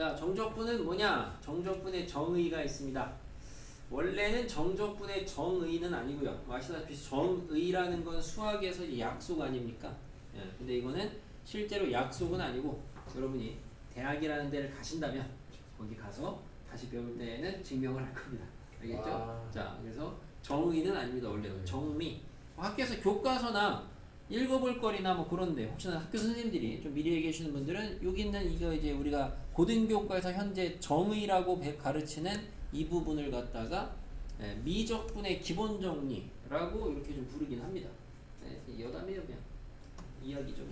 자, 정적분은 뭐냐? 정적분에 정의가 있습니다. 원래는 정적분의 정의는 아니고요. 아시다시피 정의라는 건 수학에서 약속 아닙니까? 예, 근데 이거는 실제로 약속은 아니고 여러분이 대학이라는 데를 가신다면 거기 가서 다시 배울 때는 증명을 할 겁니다. 알겠죠? 아. 자, 그래서 정의는 아닙니다. 원래는 정미. 학교에서 교과서나 읽어볼 거리나 뭐 그런데 혹시나 학교 선생님들이 좀 미리 얘기해 주시는 분들은 여기 있는 이거 이제 우리가 고등교과에서 현재 정의라고 가르치는 이 부분을 갖다가 미적분의 기본 정리라고 이렇게 좀 부르긴 합니다. 여담이에요 그냥 이야기죠.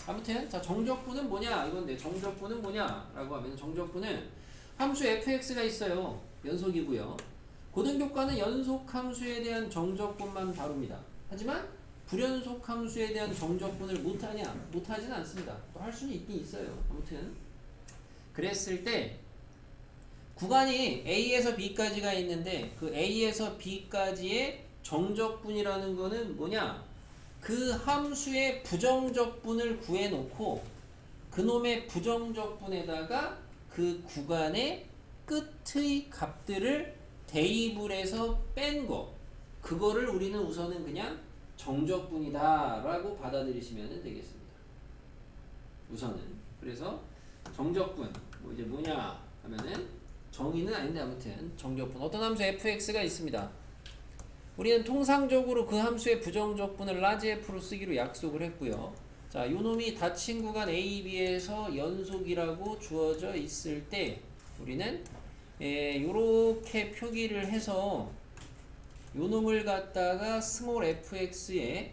아무튼 자 정적분은 뭐냐 이건데 정적분은 뭐냐라고 하면 정적분은 함수 fx가 있어요. 연속이고요. 고등교과는 연속 함수에 대한 정적분만 다룹니다. 하지만 불연속 함수에 대한 정적분을 못하냐? 못하진 않습니다. 또 할 수는 있긴 있어요. 아무튼 그랬을 때 구간이 A에서 B까지가 있는데 그 A에서 B까지의 정적분이라는 거는 뭐냐? 그 함수의 부정적분을 구해놓고 그놈의 부정적분에다가 그 구간의 끝의 값들을 대입을 해서 뺀 거. 그거를 우리는 우선은 그냥 정적분이다 라고 받아들이시면 되겠습니다. 우선은. 그래서 정적분 뭐 이제 뭐냐 하면은 정의는 아닌데 아무튼 정적분 어떤 함수 fx가 있습니다. 우리는 통상적으로 그 함수의 부정적분을 라지 f로 쓰기로 약속을 했고요. 자, 요 놈이 닫힌 구간 a, b에서 연속이라고 주어져 있을 때 우리는 요렇게 표기를 해서 요 놈을 갖다가 스몰 fx의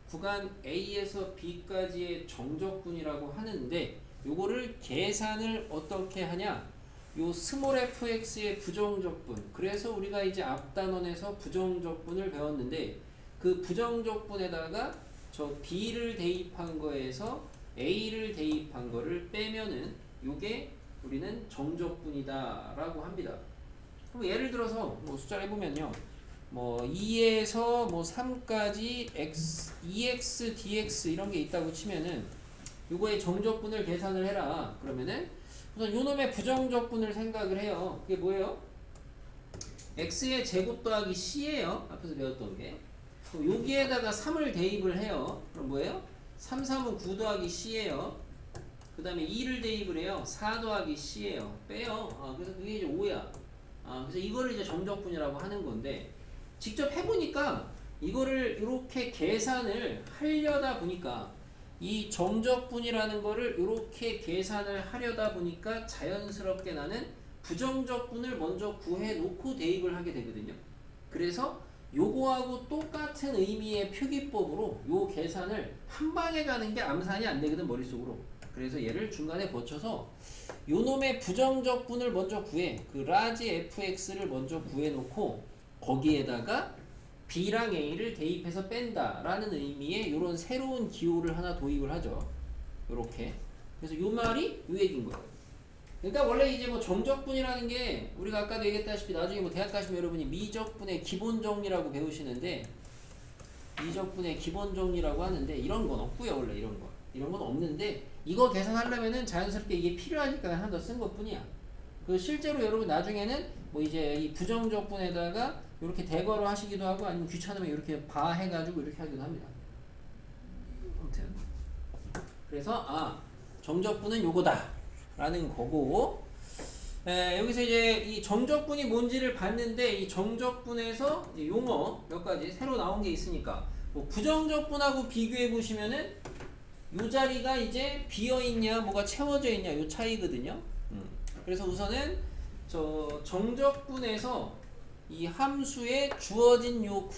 구간 a에서 b까지의 정적분이라고 하는데 요거를 계산을 어떻게 하냐? 요 스몰 fx의 부정적분. 그래서 우리가 이제 앞단원에서 부정적분을 배웠는데 그 부정적분에다가 저 b를 대입한 거에서 a를 대입한 거를 빼면은 요게 우리는 정적분이다 라고 합니다. 그럼 예를 들어서 뭐 숫자를 해보면요. 뭐 2에서 뭐 3까지 x, 2x, dx 이런 게 있다고 치면은 요거의 정적분을 계산을 해라. 그러면은 우선 요놈의 부정적분을 생각을 해요. 그게 뭐예요? x의 제곱 더하기 c예요. 앞에서 배웠던 게. 그럼 여기에다가 3을 대입을 해요. 그럼 뭐예요? 3, 3은 9 더하기 c예요. 그 다음에 2를 대입을 해요. 4 더하기 c예요. 빼요. 그래서 그게 이제 5야. 그래서 이거를 이제 정적분이라고 하는 건데 직접 해보니까 이거를 이렇게 계산을 하려다 보니까 이 정적분이라는 거를 이렇게 계산을 하려다 보니까 자연스럽게 나는 부정적분을 먼저 구해놓고 대입을 하게 되거든요. 그래서 요거하고 똑같은 의미의 표기법으로 요 계산을 한 방에 가는 게 암산이 안 되거든 머릿속으로. 그래서 얘를 중간에 거쳐서 요놈의 부정적분을 먼저 구해. 그 라지 fx를 먼저 구해놓고 거기에다가 b랑 a를 대입해서 뺀다 라는 의미의 요런 새로운 기호를 하나 도입을 하죠. 요렇게. 그래서 요 말이 요 얘기인 거예요. 그러니까 원래 이제 뭐 정적분이라는 게 우리가 아까도 얘기했다시피 나중에 뭐 대학 가시면 여러분이 미적분의 기본 정리라고 배우시는데 미적분의 기본 정리라고 하는데 이런 건 없고요. 원래 이런 건 없는데 이거 계산하려면은 자연스럽게 이게 필요하니까 하나 더 쓴 것뿐이야. 그 실제로 여러분 나중에는 뭐 이제 이 부정적분에다가 이렇게 대괄호 하시기도 하고 아니면 귀찮으면 이렇게 바 해가지고 이렇게 하기도 합니다. 아무튼 그래서 정적분은 요거다 라는 거고 여기서 이제 이 정적분이 뭔지를 봤는데 이 정적분에서 용어 몇 가지 새로 나온 게 있으니까 뭐 부정적분하고 비교해 보시면은 요 자리가 이제 비어 있냐 뭐가 채워져 있냐 요 차이거든요. 그래서 우선은 저 정적분에서 이 함수에 주어진 요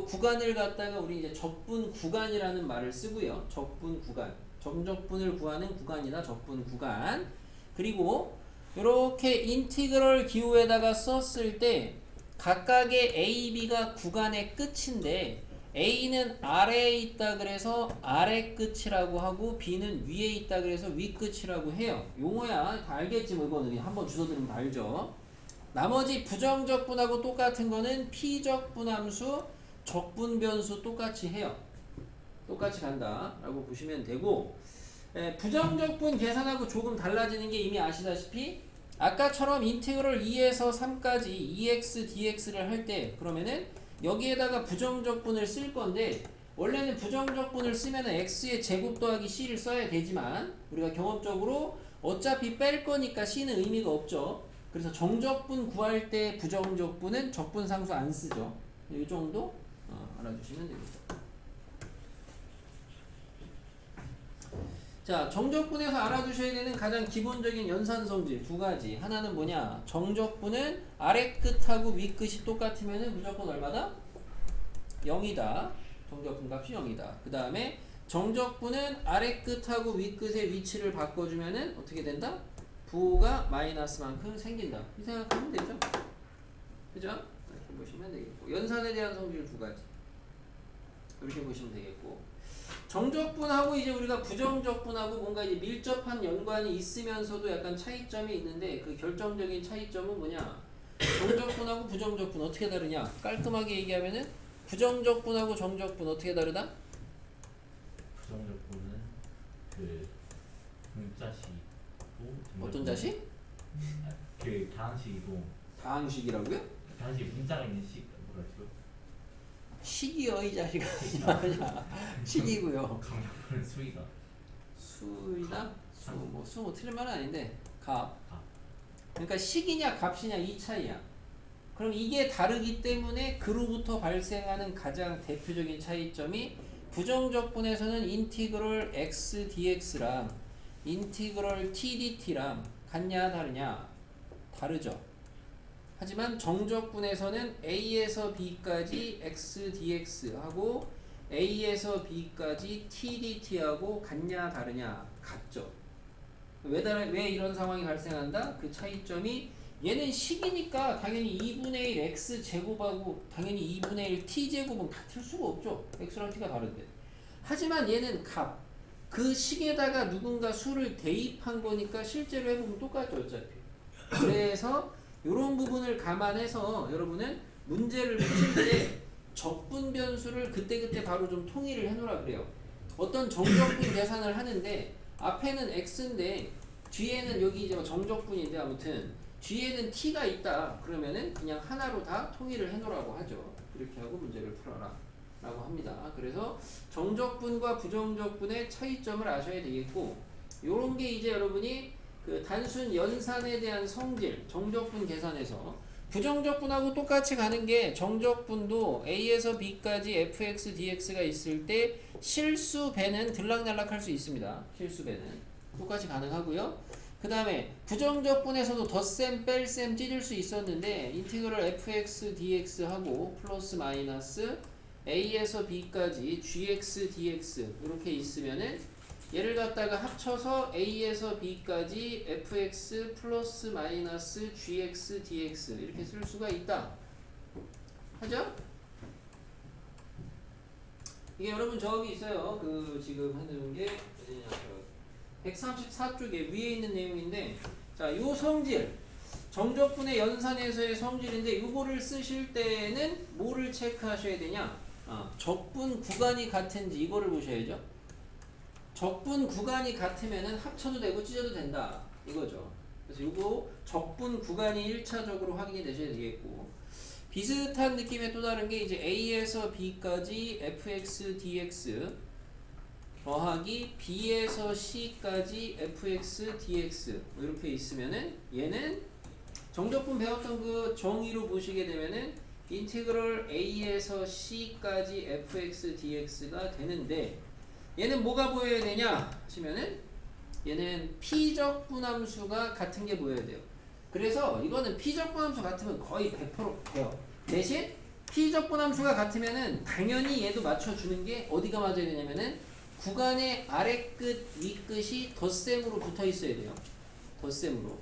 구간을 갖다가 우리 이제 적분 구간이라는 말을 쓰고요. 적분 구간. 정적분을 구하는 구간이나 적분 구간. 그리고 이렇게 인티그럴 기호에다가 썼을 때 각각의 A, B가 구간의 끝인데 A는 아래에 있다 그래서 아래 끝이라고 하고 B는 위에 있다 그래서 위 끝이라고 해요. 용어야 다 알겠지 뭐 이거는 한번 주워 들으면 다 알죠. 나머지 부정적분하고 똑같은 거는 피적분함수, 적분변수 똑같이 해요. 똑같이 간다 라고 보시면 되고 부정적분 계산하고 조금 달라지는 게 이미 아시다시피 아까처럼 인테그럴 2에서 3까지 2x dx를 할 때 그러면은 여기에다가 부정적분을 쓸 건데 원래는 부정적분을 쓰면 x의 제곱 더하기 c를 써야 되지만 우리가 경험적으로 어차피 뺄 거니까 c는 의미가 없죠. 그래서 정적분 구할 때 부정적분은 적분상수 안 쓰죠. 이 정도 알아주시면 되겠죠. 자, 정적분에서 알아두셔야 되는 가장 기본적인 연산성질 두 가지. 하나는 뭐냐? 정적분은 아래 끝하고 위 끝이 똑같으면 무조건 얼마다? 0이다. 정적분 값이 0이다. 그 다음에 정적분은 아래 끝하고 위 끝의 위치를 바꿔주면 어떻게 된다? 부호가 마이너스만큼 생긴다. 이 생각하면 되죠. 그죠? 이렇게 보시면 되겠고. 연산에 대한 성질 두 가지. 이렇게 보시면 되겠고. 정적분하고 이제 우리가 부정적분하고 뭔가 이제 밀접한 연관이 있으면서도 약간 차이점이 있는데 그 결정적인 차이점은 뭐냐? 정적분하고 부정적분 어떻게 다르냐? 깔끔하게 얘기하면은 부정적분하고 정적분 어떻게 다르다? 부정적분은 그 문자식이고 어떤 자식? 그 다항식이고 다항식이라고요? 다항식 문자가 있는 식 뭐라죠? 식이요 이 자식아. 식이고요. 정적분은 수이다. 수이나 수 틀린 말은 아닌데 값. 그러니까 식이냐 값이냐 이 차이야. 그럼 이게 다르기 때문에 그로부터 발생하는 가장 대표적인 차이점이 부정적분에서는 인티그럴 x dx랑 인티그럴 t dt랑 같냐 다르냐? 다르죠. 하지만 정적분에서는 a에서 b까지 x dx하고 a에서 b까지 t dt하고 같냐 다르냐? 같죠. 왜 이런 상황이 발생한다? 그 차이점이 얘는 식이니까 당연히 2분의 1 x 제곱하고 당연히 2분의 1 t 제곱은 같을 수가 없죠. x랑 t가 다른데. 하지만 얘는 값. 그 식에다가 누군가 수를 대입한 거니까 실제로 해보면 똑같죠 어차피. 그래서 이런 부분을 감안해서 여러분은 문제를 풀 때 적분 변수를 그때그때 바로 좀 통일을 해놓으라 그래요. 어떤 정적분 계산을 하는데 앞에는 x인데 뒤에는 여기 이제 정적분인데 아무튼 뒤에는 t가 있다. 그러면은 그냥 하나로 다 통일을 해놓으라고 하죠. 그렇게 하고 문제를 풀어라 라고 합니다. 그래서 정적분과 부정적분의 차이점을 아셔야 되겠고 요런 게 이제 여러분이 그 단순 연산에 대한 성질 정적분 계산에서 부정적분하고 똑같이 가는 게 정적분도 a에서 b까지 fx dx가 있을 때 실수 배는 들락날락할 수 있습니다. 실수 배는 똑같이 가능하고요. 그 다음에 부정적분에서도 덧셈, 뺄셈 찢을 수 있었는데 인티그럴 fx dx하고 플러스 마이너스 a에서 b까지 gx dx 이렇게 있으면은 얘를 갖다가 합쳐서 a에서 b까지 fx 플러스 마이너스 gx dx 이렇게 쓸 수가 있다. 하죠? 이게 여러분 저기 있어요. 그 지금 하는 게 134쪽에 위에 있는 내용인데 자, 요 성질 정적분의 연산에서의 성질인데 요거를 쓰실 때는 뭐를 체크하셔야 되냐? 적분 구간이 같은지 이거를 보셔야죠. 적분 구간이 같으면은 합쳐도 되고 찢어도 된다 이거죠. 그래서 요거 적분 구간이 1차적으로 확인이 되셔야 되겠고 비슷한 느낌의 또 다른 게 이제 a에서 b까지 fx dx 더하기 b에서 c까지 fx dx 이렇게 있으면은 얘는 정적분 배웠던 그 정의로 보시게 되면은 인티그럴 a에서 c까지 fx dx가 되는데 얘는 뭐가 보여야 되냐 하시면은 얘는 피적분함수가 같은 게 보여야 돼요. 그래서 이거는 피적분함수 같으면 거의 100% 돼요. 대신 피적분함수가 같으면은 당연히 얘도 맞춰주는 게 어디가 맞아야 되냐면은 구간의 아래 끝, 위 끝이 덧셈으로 붙어 있어야 돼요. 덧셈으로.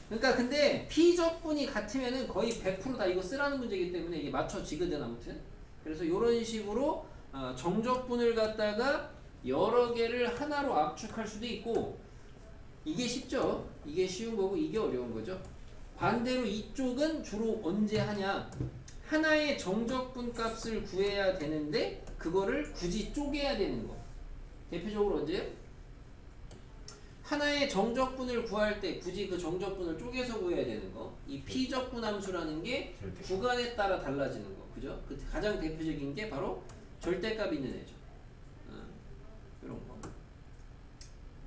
그러니까 근데 피적분이 같으면은 거의 100%다 이거 쓰라는 문제이기 때문에 이게 맞춰지거든 아무튼. 그래서 이런 식으로 정적분을 갖다가 여러 개를 하나로 압축할 수도 있고 이게 쉽죠. 이게 쉬운 거고 이게 어려운 거죠. 반대로 이쪽은 주로 언제 하냐? 하나의 정적분 값을 구해야 되는데 그거를 굳이 쪼개야 되는 거. 대표적으로 언제요? 하나의 정적분을 구할 때 굳이 그 정적분을 쪼개서 구해야 되는 거. 이 P적분 함수라는 게 절대. 구간에 따라 달라지는 거. 그죠? 그 가장 대표적인 게 바로 절대값 있는 애죠. 이런 거.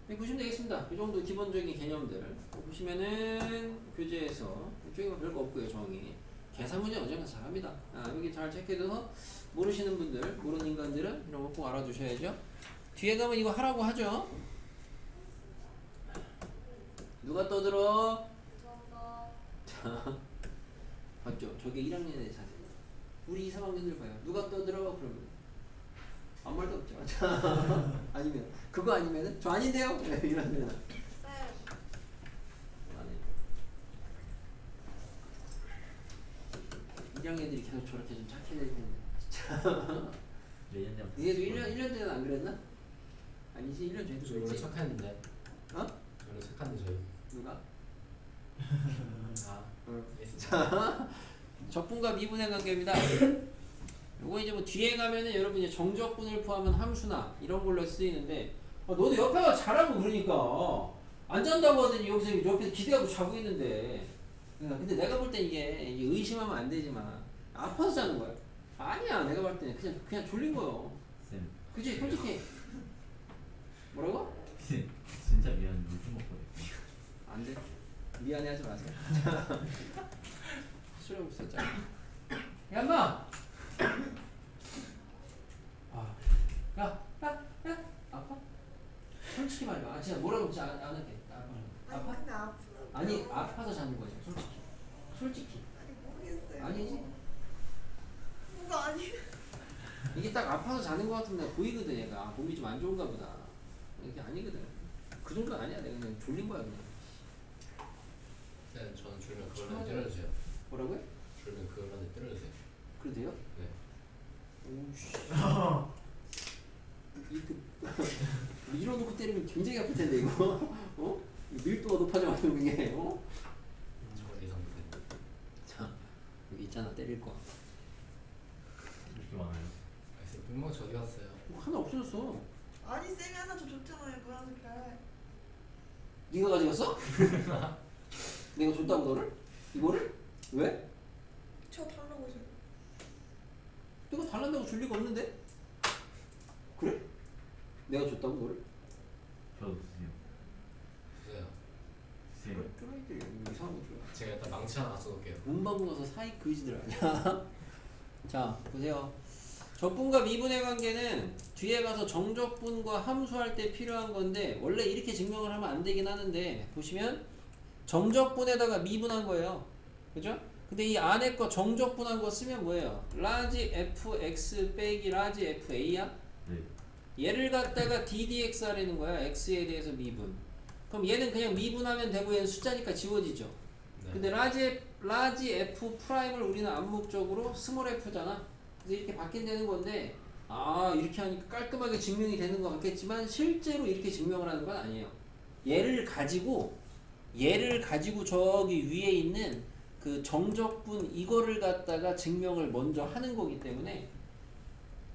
네, 보시면 되겠습니다. 이 정도 기본적인 개념들. 보시면은 교재에서 이쪽에 별거 없고요. 정의. 계산 문제 언제나 잘합니다. 여기 잘 체크해둬서 모르시는 분들, 모르는 인간들은 이런 거 꼭 알아두셔야죠. 뒤에 가면 이거 하라고 하죠. 누가 떠들어? 자, 맞죠? 저게 1학년의 자세입니다. 우리 2, 3학년들 봐요. 누가 떠들어? 그러면 아무 말도 없죠. 자, 아니면 그거 아니면은 저 아닌데요? 이러면 안 해요. 1학년들이 계속 저렇게 좀 착해질 텐데. 자, 내년 전. 니네도 1년 전에는 안 그랬나? 아니지 1년 전에도 저 원래 그랬지? 착했는데. 어? 원래 착한데 저희. 누가? 아, 자, 적분과 미분의 관계입니다. 요거 이제 뭐 뒤에 가면은 여러분 이제 정적분을 포함한 함수나 이런 걸로 쓰이는데 너도 옆에가 자라고 그러니까 안 잔다고 하더니 여기서 옆에서 기대하고 자고 있는데 근데 내가 볼 땐 이게 의심하면 안 되지만 아파서 자는 거야. 아니야 내가 볼 때는 그냥 졸린 거요. 쌤. 그치 솔직히 뭐라고? 진짜 미안. 무슨 먹거든. 안 돼. 미안해하지 마세요. 수렴 있었잖아. 야, 인마! 야, 아파? 솔직히 말해봐. 진짜 뭐라고 진짜 안 할게. 아파? 근데 아프다고. 아니, 아파서 자는 거야. 솔직히. 아니 모르겠어요. 아니지? 뭐가 아니? 이게 딱 아파서 자는 거 같으면 내가 보이거든, 얘가. 몸이 좀 안 좋은가 보다. 이게 아니거든. 그 정도는 아니야. 내가 그냥 졸린 거야, 그냥. 네, 저는 줄면 참아줘요. 그걸로 때려주세요. 뭐라고요? 줄면 그걸로 때려주세요. 그래도 돼요? 네. 오우씨. 밀어놓고 때리면 굉장히 아플 텐데 이거. 어? 밀도가 높아져가지고 이게. 어? 저거 예상 못했는데. 자 여기 있잖아 때릴 거. 이렇게 많아요. 빅마우 저기 갔어요. 하나 없어졌어. 아니 쌤이 하나 더 줬잖아요 노란 색깔. 네가 가져갔어? 내가 줬다고 너를? 이거를? 왜? 저 달라고 해서. 내가 달란다고 줄 리가 없는데? 그래? 내가 줬다고 너를? 저도 주세요. 주세요. 주세요. 쪼라이들 이상한 거 줘요. 제가 일단 망치 하나 갖춰놓을게요. 문방구 가서 사익 그지들 아니야. 자 보세요. 적분과 미분의 관계는 뒤에 가서 정적분과 함수할 때 필요한 건데 원래 이렇게 증명을 하면 안 되긴 하는데 보시면 정적분에다가 미분한 거예요. 그죠? 근데 이 안에 거 정적분한 거 쓰면 뭐예요? 라지 fx 빼기 라지 fa야? 네. 얘를 갖다가 ddx 하라는 거야. x에 대해서 미분. 그럼 얘는 그냥 미분하면 되고 얘는 숫자니까 지워지죠. 네. 근데 라지 f 프라임을 우리는 암묵적으로 스몰 f잖아. 그래서 이렇게 바뀐다는 건데 이렇게 하니까 깔끔하게 증명이 되는 것 같겠지만 실제로 이렇게 증명을 하는 건 아니에요. 얘를 가지고 저기 위에 있는 그 정적분 이거를 갖다가 증명을 먼저 하는 거기 때문에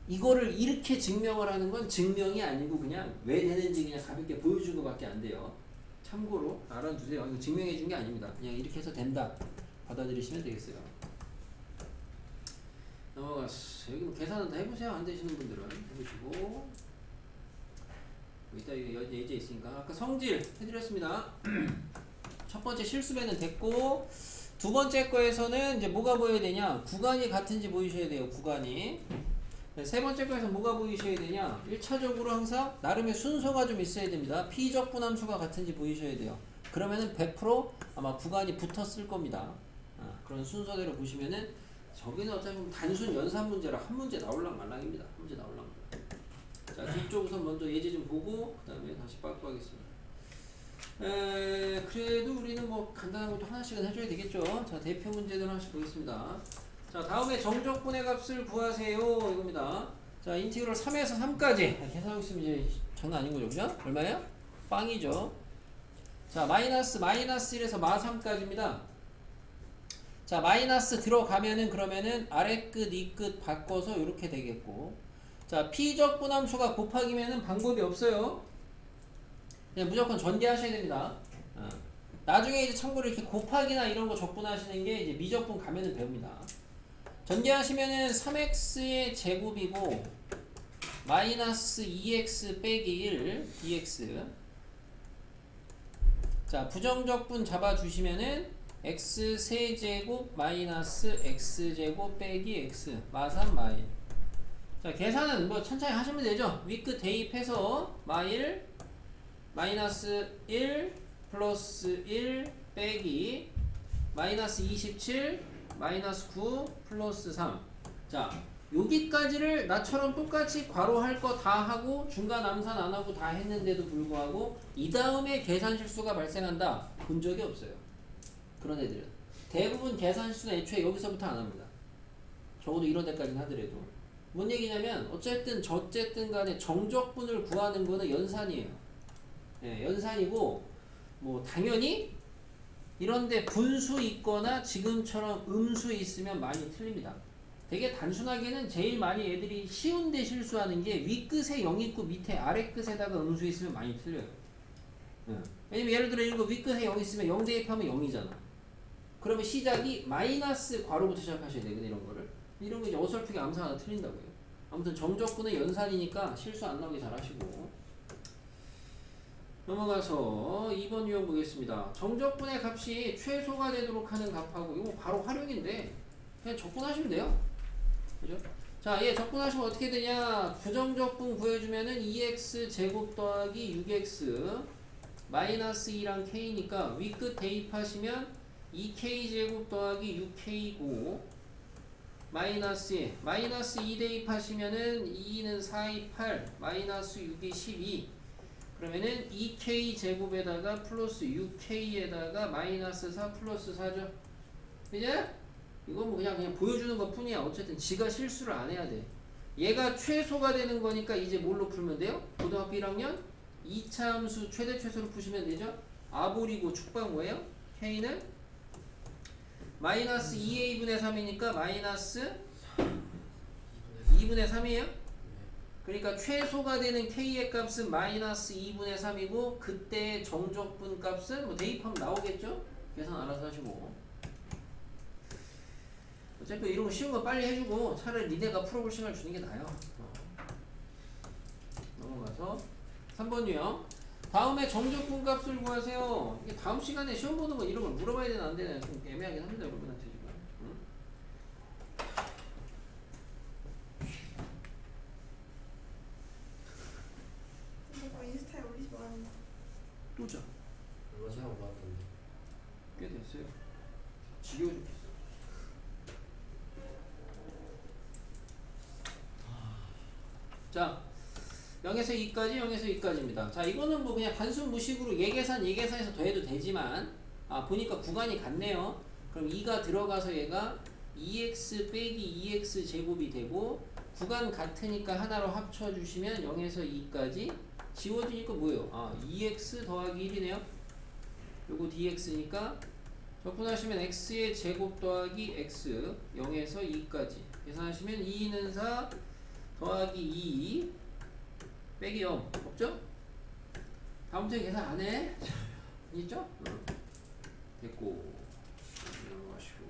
이거를 이렇게 증명을 하는 건 증명이 아니고 그냥 왜 되는지 그냥 가볍게 보여주는 것밖에 안 돼요. 참고로 알아두세요. 이거 증명해 준 게 아닙니다. 그냥 이렇게 해서 된다 받아들이시면 되겠어요. 넘어갔어. 여기 뭐 계산은 다 해보세요. 안 되시는 분들은 해보시고 이따 이거 예제 있으니까 아까 성질 해드렸습니다. 첫 번째 실수배는 됐고 두 번째 거에서는 이제 뭐가 보여야 되냐? 구간이 같은지 보이셔야 돼요. 구간이. 세 번째 거에서 뭐가 보이셔야 되냐? 1차적으로 항상 나름의 순서가 좀 있어야 됩니다. P적분 함수가 같은지 보이셔야 돼요. 그러면은 100% 아마 구간이 붙었을 겁니다. 그런 순서대로 보시면은 저기는 어차피 단순 연산 문제라 한 문제 나올랑 말랑입니다. 한 문제 나올랑 말랑. 자 뒤쪽 우선 먼저 예제 좀 보고 그 다음에 다시 빠꾸 하겠습니다. 그래도 우리는 뭐 간단한 것도 하나씩은 해줘야 되겠죠. 자 대표 문제들 하나씩 보겠습니다. 자 다음에 정적분의 값을 구하세요 이겁니다. 자 인티그럴 3에서 3까지 계산하고 있으면 이제 장난 아닌 거죠, 그죠? 얼마예요? 빵이죠. 자 마이너스 1에서 마 3까지입니다. 자 마이너스 들어가면은 그러면은 아래 끝 이 끝 바꿔서 이렇게 되겠고 자 P적분 함수가 곱하기면은 방법이 없어요. 그냥 무조건 전개하셔야 됩니다. 나중에 이제 참고로 이렇게 곱하기나 이런 거 적분하시는 게 이제 미적분 가면은 배웁니다. 전개하시면은 3x의 제곱이고 마이너스 2x 빼기 1 dx. 자, 부정적분 잡아주시면은 x 세제곱 마이너스 x제곱 빼기 x 마삼 마일. 자, 계산은 뭐 천천히 하시면 되죠. 위끝 대입해서 마일 마이너스 1 플러스 1 빼기 마이너스 27 마이너스 9 플러스 3. 자, 여기까지를 나처럼 똑같이 괄호할 거 다 하고 중간 암산 안 하고 다 했는데도 불구하고 이 다음에 계산 실수가 발생한다 본 적이 없어요. 그런 애들은 대부분 계산 실수는 애초에 여기서부터 안 합니다. 적어도 이런 데까지는 하더라도. 뭔 얘기냐면 어쨌든 저쨌든 간에 정적분을 구하는 거는 연산이에요. 예, 연산이고 뭐 당연히 이런데 분수 있거나 지금처럼 음수 있으면 많이 틀립니다. 되게 단순하게는 제일 많이 애들이 쉬운데 실수하는 게 윗끝에 0 있고 밑에 아래끝에다가 음수 있으면 많이 틀려요. 왜냐면 예를 들어 이거 윗끝에 0 있으면 0 대입하면 0이잖아. 그러면 시작이 마이너스 괄호부터 시작하셔야 되거든. 이런 거를. 이런 거 이제 어설프게 암산 하나 틀린다고요. 아무튼 정적분은 연산이니까 실수 안 나오게 잘 하시고. 넘어가서 2번 유형 보겠습니다. 정적분의 값이 최소가 되도록 하는 값하고 이거 바로 활용인데 그냥 적분하시면 돼요. 그죠? 자, 얘 적분하시면 어떻게 되냐? 부정적분 구해주면은 2x 제곱 더하기 6x 마이너스 2랑 k니까 윗끝 대입하시면 2k 제곱 더하기 6k고 마이너스 2 대입하시면은 2는 4, 2, 8 마이너스 6이 12 그러면은 2k 제곱에다가 플러스 6k에다가 마이너스 4 플러스 4죠. 그죠? 이건 뭐 그냥 보여주는 것 뿐이야. 어쨌든 지가 실수를 안 해야 돼. 얘가 최소가 되는 거니까 이제 뭘로 풀면 돼요? 고등학교 1학년 2차 함수 최대 최소로 푸시면 되죠. 아볼이고 축방 뭐예요? k는 마이너스 2a분의 3이니까 마이너스 2분의 3이에요. 그러니까 최소가 되는 k의 값은 마이너스 2분의 3이고 그때 정적분 값은 뭐 대입하면 나오겠죠? 계산 알아서 하시고. 어차피 이런 거 쉬운 거 빨리 해주고 차라리 니네가 풀어볼 시간을 주는 게 나아요. 넘어가서 3번 유형. 다음에 정적분 값을 구하세요. 이게 다음 시간에 시험 보는 거 이런 걸 물어봐야 되나 안 되나 좀 애매하긴 합니다. 여러분한테 지금. 응? 저거 인스타에 올리지 말아요. 또자. 얼마 전에 올라왔던데. 꽤 됐어요. 지겨워 죽겠어. 자, 0에서 2까지, 0에서 2까지입니다. 자, 이거는 뭐 그냥 단순 무식으로 예계산에서 더해도 되지만, 보니까 구간이 같네요. 그럼 2가 들어가서 얘가 2x 빼기 2x 제곱이 되고, 구간 같으니까 하나로 합쳐주시면 0에서 2까지 지워지니까 뭐예요? 2x 더하기 1이네요. 요거 dx니까 적분하시면 x의 제곱 더하기 x 0에서 2까지 계산하시면 2는 4 더하기 2 빼기 0 없죠? 다음 주에 계산 안 해? 있죠? 됐고 넘어가시고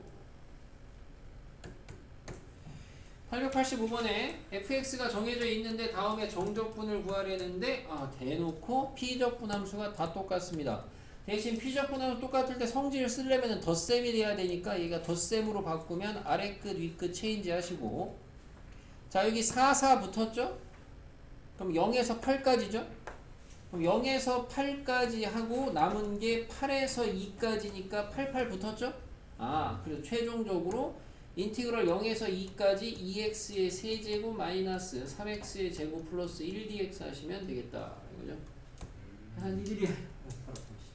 885번에 fx가 정해져 있는데 다음에 정적분을 구하려는데 대놓고 p적분 함수가 다 똑같습니다. 대신 p적분 함수 똑같을 때 성질을 쓰려면 덧셈이 돼야 되니까 얘가 덧셈으로 바꾸면 아래끝 위끝 체인지 하시고 자 여기 4, 4 붙었죠? 그럼 0에서 8까지죠? 그럼 0에서 8까지 하고 남은 게 8에서 2까지니까 88 붙었죠? 그래서 최종적으로 인티그럴 0에서 2까지 2x의 세제곱 마이너스 3x의 제곱 플러스 1dx 하시면 되겠다 이거죠? 한 일이야.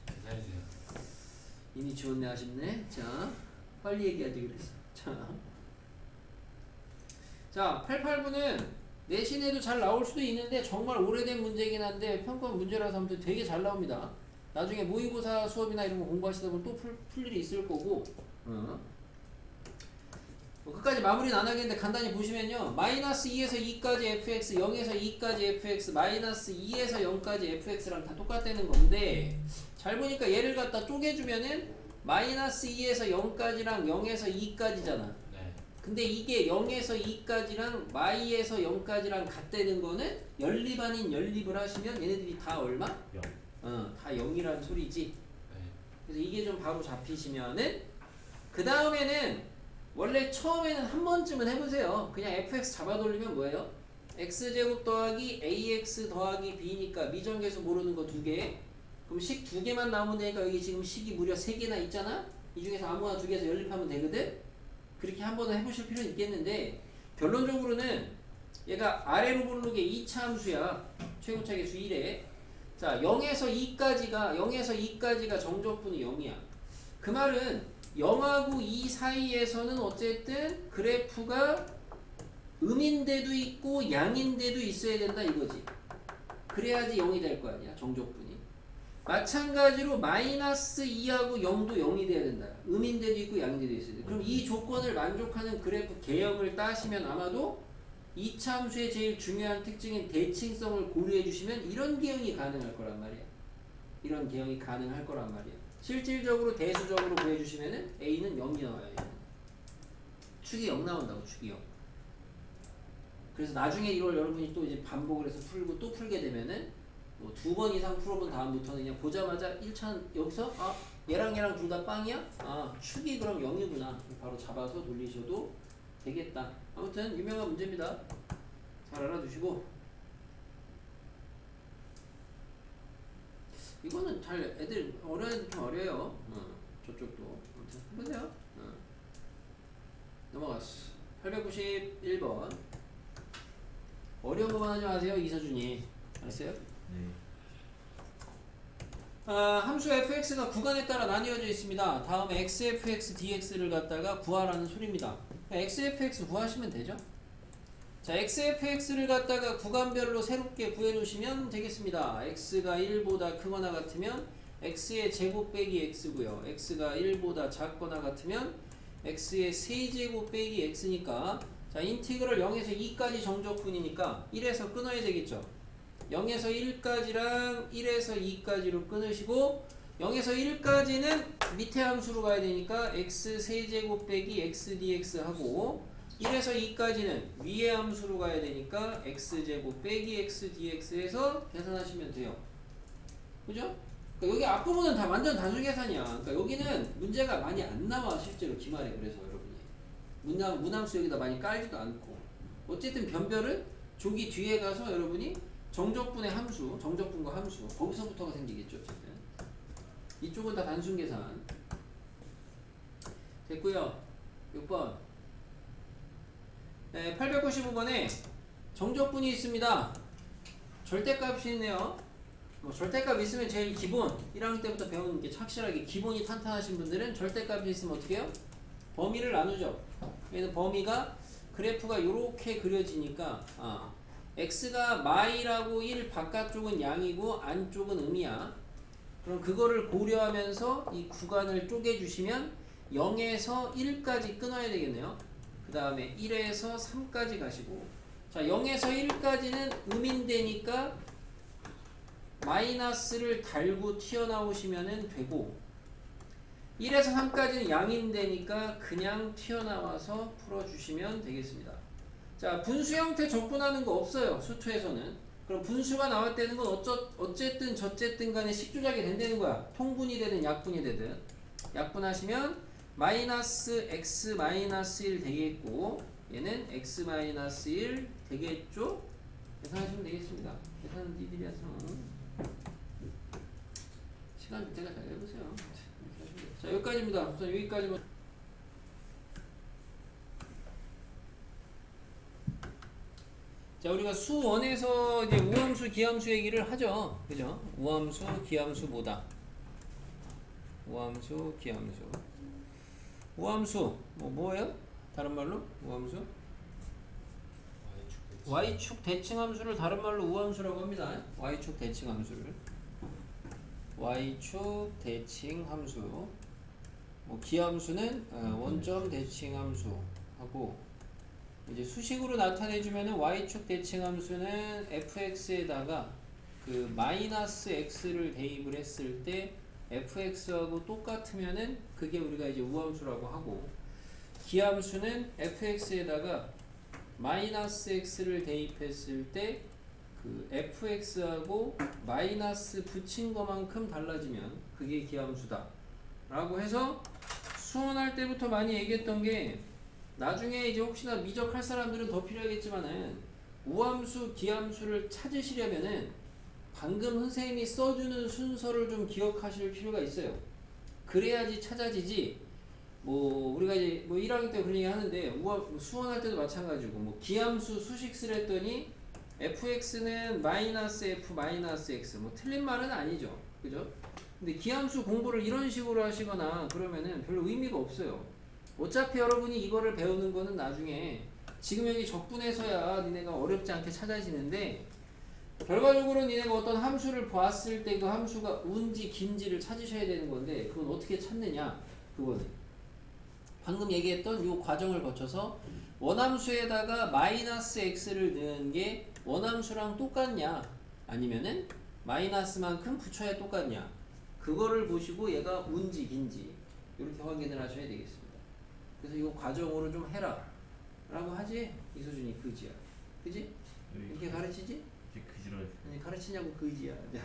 기다리세요. 이미 지웠네 아쉽네. 자 빨리 얘기하지 그랬어. 자 88분은 내신에도 잘 나올 수도 있는데 정말 오래된 문제긴 한데 평가원 문제라서 아무튼 되게 잘 나옵니다. 나중에 모의고사 수업이나 이런 거 공부하시다 보면 또 풀 일이 있을 거고 뭐 끝까지 마무리는 안 하겠는데 간단히 보시면요. 마이너스 2에서 2까지 fx, 0에서 2까지 fx, 마이너스 2에서 0까지 fx랑 다 똑같다는 건데 잘 보니까 얘를 갖다 쪼개주면은 마이너스 2에서 0까지랑 0에서 2까지잖아. 네. 근데 이게 0에서 2까지랑 마이에서 0까지랑 같다는 거는 연립 아닌 연립을 하시면 얘네들이 다 얼마? 0. 다 0이라는 소리지. 네. 그래서 이게 좀 바로 잡히시면은 그 다음에는 원래 처음에는 한 번쯤은 해보세요. 그냥 fx 잡아 돌리면 뭐예요? x제곱 더하기 ax 더하기 b니까 미정계수 모르는 거 2개. 그럼 식 2개만 나오면 되니까 여기 지금 식이 무려 3개나 있잖아? 이 중에서 아무거나 2개에서 연립하면 되거든? 그렇게 한 번은 해보실 필요는 있겠는데 결론적으로는 얘가 아래로 부르게 2차 함수야. 최고차 계수 1에. 자, 0에서 2까지가 정적분이 0이야. 그 말은 0하고 2 사이에서는 어쨌든 그래프가 음인데도 있고 양인데도 있어야 된다 이거지. 그래야지 0이 될 거 아니야, 정적분이. 마찬가지로 마이너스 2하고 0도 0이 돼야 된다. 음인데도 있고 양인데도 있어야 돼. 그럼 이 조건을 만족하는 그래프 개형을 따시면 아마도 2차 함수의 제일 중요한 특징인 대칭성을 고려해 주시면 이런 개형이 가능할 거란 말이야. 이런 개형이 가능할 거란 말이야. 실질적으로 대수적으로 구해주시면은 A는 0이 나와요. 얘는. 축이 0 나온다고, 축이 0. 그래서 나중에 이걸 여러분이 또 이제 반복을 해서 풀고 또 풀게 되면은 뭐 2번 이상 풀어본 다음부터는 그냥 보자마자 1차 여기서 얘랑 둘 다 빵이야? 축이 그럼 0이구나. 바로 잡아서 돌리셔도 되겠다. 아무튼 유명한 문제입니다. 잘 알아두시고 이거는 잘 애들 어려운 애들 좀 어려요. 저쪽도 아무튼 해보세요. 넘어갔어. 891번 어려운 거만 하지 마세요 이서준이. 알았어요? 네. 함수 fx가 구간에 따라 나뉘어져 있습니다. 다음에 xfx dx를 갖다가 구하라는 소리입니다. xfx 구하시면 되죠. 자, xfx를 갖다가 구간별로 새롭게 구해 놓으시면 되겠습니다. x가 1보다 크거나 같으면 x의 제곱 빼기 x고요. x가 1보다 작거나 같으면 x의 세제곱 빼기 x니까 자, 인티그럴 0에서 2까지 정적분이니까 1에서 끊어야 되겠죠. 0에서 1까지랑 1에서 2까지로 끊으시고 0에서 1까지는 밑에 함수로 가야 되니까 x 세제곱 빼기 x dx 하고 1에서 2까지는 위에 함수로 가야 되니까 x제곱 빼기 x dx에서 계산하시면 돼요. 그죠? 그러니까 여기 앞부분은 다 완전 단수 계산이야. 그러니까 여기는 문제가 많이 안 나와 실제로 기말에. 그래서 여러분이 문함수 여기다 많이 깔지도 않고 어쨌든 변별은 조기 뒤에 가서 여러분이 정적분의 함수, 정적분과 함수 거기서부터가 생기겠죠. 어쨌든 이쪽은 다 단순 계산 됐고요. 6번 895번에 정적분이 있습니다. 절대값이 있네요. 뭐 절대값 있으면 제일 기본 1학년 때부터 배우는 게 확실하게 기본이 탄탄하신 분들은 절대값이 있으면 어떻게 해요? 범위를 나누죠. 얘는 범위가 그래프가 이렇게 그려지니까 x가 마이라고 1 바깥쪽은 양이고 안쪽은 음이야. 그럼 그거를 고려하면서 이 구간을 쪼개주시면 0에서 1까지 끊어야 되겠네요. 그 다음에 1에서 3까지 가시고 자 0에서 1까지는 음인데니까 마이너스를 달고 튀어나오시면 되고 1에서 3까지는 양인데니까 그냥 튀어나와서 풀어주시면 되겠습니다. 자 분수 형태 적분하는 거 없어요. 수투에서는. 그럼 분수가 나올 때는 건 어쨌든 저쨌든 간에 식조작이 된다는 거야. 통분이 되든 약분이 되든. 약분하시면 마이너스 x 마이너스 1 되겠고 얘는 x 마이너스 1 되겠죠? 계산하시면 되겠습니다. 계산은 니들이 해서 시간 제가 잘 해보세요. 자 여기까지입니다. 우선 여기까지만. 자 우리가 수 1에서 이제 우함수 기함수 얘기를 하죠. 그죠? 우함수 기함수 뭐다? 우함수 기함수. 우함수 뭐예요? 다른 말로 우함수? y축 대칭 함수를 다른 말로 우함수라고 합니다. y축 대칭 함수를 y축 대칭 함수. 뭐 기함수는 원점 대칭 함수 하고 이제 수식으로 나타내주면은 y축 대칭함수는 fx에다가 그 마이너스 x를 대입을 했을 때 fx하고 똑같으면은 그게 우리가 이제 우함수라고 하고, 기함수는 fx에다가 마이너스 x를 대입했을 때 그 fx하고 마이너스 붙인 것만큼 달라지면 그게 기함수다 라고 해서 수원할 때부터 많이 얘기했던 게, 나중에 이제 혹시나 미적할 사람들은 더 필요하겠지만은 우함수, 기함수를 찾으시려면은 방금 선생님이 써주는 순서를 좀 기억하실 필요가 있어요. 그래야지 찾아지지. 뭐 우리가 이제 뭐 1학기 때 그런 얘기 하는데 수원할 때도 마찬가지고, 뭐 기함수 수식을 했더니 fx는 마이너스 f 마이너스 x, 뭐 틀린 말은 아니죠, 그죠? 근데 기함수 공부를 이런 식으로 하시거나 그러면은 별로 의미가 없어요. 어차피 여러분이 이거를 배우는 거는 나중에 지금 여기 적분에서야 니네가 어렵지 않게 찾아지는데, 결과적으로 니네가 어떤 함수를 보았을 때 그 함수가 운지 긴지를 찾으셔야 되는 건데, 그건 어떻게 찾느냐, 그거는 방금 얘기했던 요 과정을 거쳐서 원함수에다가 마이너스 x를 넣은 게 원함수랑 똑같냐 아니면은 마이너스만큼 붙여야 똑같냐, 그거를 보시고 얘가 운지 긴지 이렇게 확인을 하셔야 되겠습니다. 그래서 이 과정으로 좀 해라 라고 하지. 이소준이 그지야, 그지? 이렇게 가르치지? 그지로 아니 가르치냐고 그지야. 네.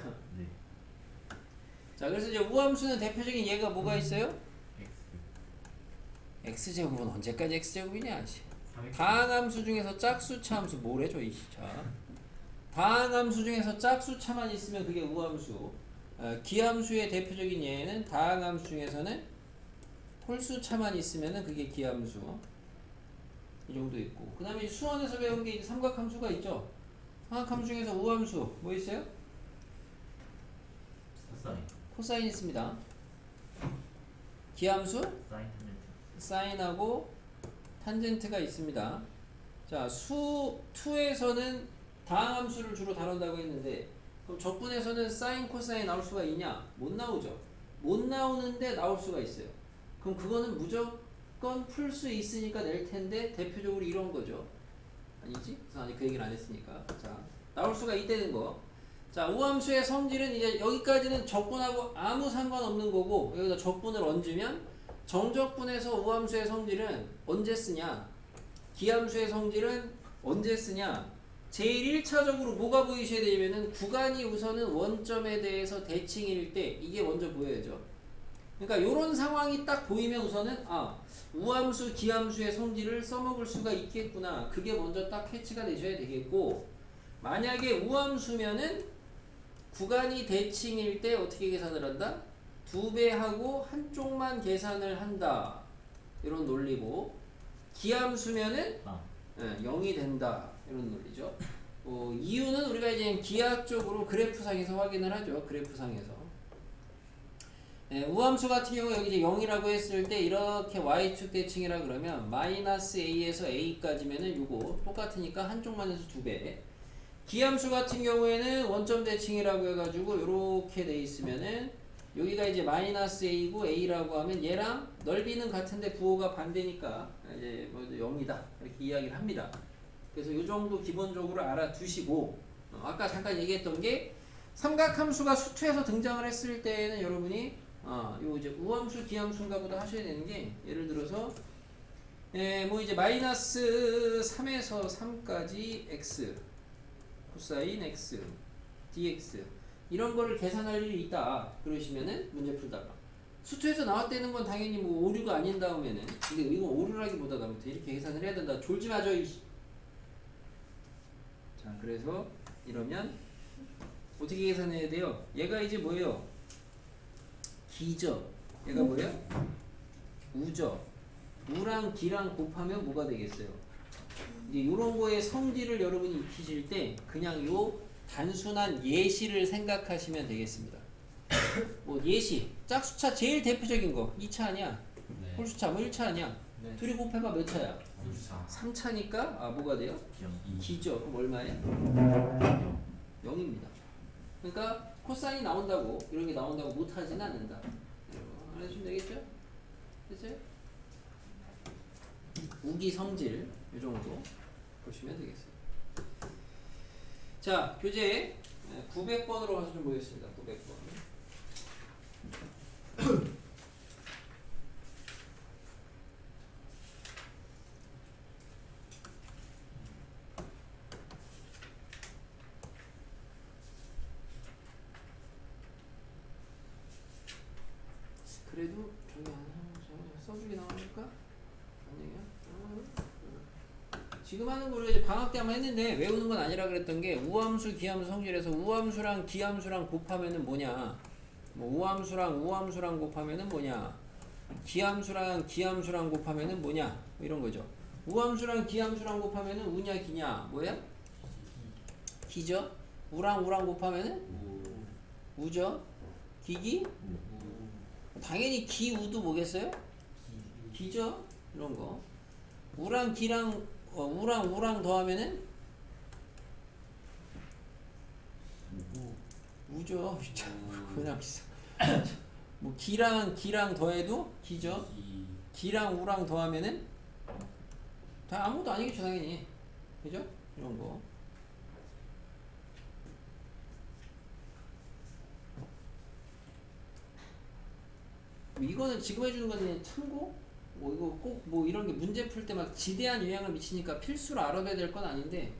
자, 그래서 이제 우함수는 대표적인 예가 뭐가 있어요? X x제곱은 언제까지 x제곱이냐. 3X 다항함수 중에서 짝수차 함수 뭐래죠 이 자, 다항함수 중에서 짝수차만 있으면 그게 우함수. 기함수의 대표적인 예는 다항함수 중에서는 홀수차만 있으면은 그게 기함수. 이 정도 있고, 그 다음에 수원에서 배운 게 삼각함수가 있죠. 삼각함수 중에서 우함수 뭐 있어요? 사인 코사인 있습니다. 기함수 사인 탄젠트 사인하고 탄젠트가 있습니다. 자, 수 2에서는 다항함수를 주로 다룬다고 했는데, 그럼 적분에서는 사인 코사인 나올 수가 있냐? 못 나오죠. 못 나오는데 나올 수가 있어요. 그럼 그거는 무조건 풀 수 있으니까 낼 텐데, 대표적으로 이런 거죠. 아니지? 그래서 아직 그 얘기를 안 했으니까. 자, 나올 수가 있다는 거. 자, 우함수의 성질은 이제 여기까지는 적분하고 아무 상관없는 거고, 여기다 적분을 얹으면 정적분에서 우함수의 성질은 언제 쓰냐? 기함수의 성질은 언제 쓰냐? 제일 1차적으로 뭐가 보이셔야 되냐면은 구간이 우선은 원점에 대해서 대칭일 때 이게 먼저 보여야죠. 그러니까 요런 상황이 딱 보이면 우선은 우함수, 기함수의 성질을 써먹을 수가 있겠구나. 그게 먼저 딱 캐치가 되셔야 되겠고, 만약에 우함수면은 구간이 대칭일 때 어떻게 계산을 한다? 2배 하고 한쪽만 계산을 한다. 이런 논리고, 기함수면은 0이 된다. 이런 논리죠. 이유는 우리가 이제 기하학적으로 그래프상에서 확인을 하죠. 그래프상에서. 우함수 같은 경우 여기 이제 0이라고 했을 때 이렇게 y축 대칭이라 그러면 마이너스 a에서 a까지면은 요거 똑같으니까 한쪽만 해서 2배. 기함수 같은 경우에는 원점 대칭이라고 해가지고 이렇게 돼 있으면은 여기가 이제 마이너스 a고 a라고 하면 얘랑 넓이는 같은데 부호가 반대니까 이제 뭐 0이다 이렇게 이야기를 합니다. 그래서 이 정도 기본적으로 알아두시고, 아까 잠깐 얘기했던 게 삼각함수가 수투에서 등장을 했을 때는 여러분이 요 이제 우함수 기함수인가 보다 하셔야 되는 게, 예를 들어서 뭐 이제 마이너스 3에서 3까지 x 코사인 x dx 이런 거를 계산할 일이 있다 그러시면은 문제 풀다가 수투에서 나왔다는 건 당연히 뭐 오류가 아닌 다음에는, 근데 이건 오류라기보다 나부터 이렇게 계산을 해야 된다. 졸지 마죠. 자, 그래서 이러면 어떻게 계산해야 돼요? 얘가 이제 뭐예요? 기죠. 얘가 뭐예요? 우죠. 우랑 기랑 곱하면 뭐가 되겠어요? 이제 요런 거의 성질을 여러분이 익히실 때 그냥 요 단순한 예시를 생각하시면 되겠습니다. 뭐 예시, 짝수차 제일 대표적인 거 2차 아니야? 네. 홀수차 뭐 1차 아니야? 네. 둘이 곱해봐 몇 차야? 3차. 3차니까 뭐가 돼요? 기죠. 그럼 얼마예요? 0입니다. 그러니까 코사인이 나온다고 이런 게 나온다고 못하진 않는다. 알아주시면 되겠죠? 됐어요? 우기 성질 이 정도 보시면 되겠어요. 자, 교재 900번으로 가서 좀 보겠습니다. 900번. 그래도 저기 써주기 나오니까 아니에요. 지금 하는 거를 이제 방학 때 한번 했는데 외우는 건 아니라 그랬던 게 우함수, 기함수 성질에서 우함수랑 기함수랑 곱하면은 뭐냐? 뭐 우함수랑 곱하면은 뭐냐? 기함수랑 곱하면은 뭐냐? 뭐 이런 거죠. 우함수랑 기함수랑 곱하면은 우냐 기냐? 뭐야? 기죠. 우랑 곱하면은 우죠. 기기? 당연히 기우도 뭐겠어요? 기죠. 이런 거. 우랑 우랑 더하면은 우죠. 그냥 비싸. 뭐 기랑 더해도 기죠. 기랑 우랑 더하면은 다 아무것도 아니겠죠 당연히. 그죠? 이런 거. 이거는 지금 해주는 거는 참고. 뭐 이거 꼭 뭐 이런 게 문제 풀 때 막 지대한 영향을 미치니까 필수로 알아둬야 될 건 아닌데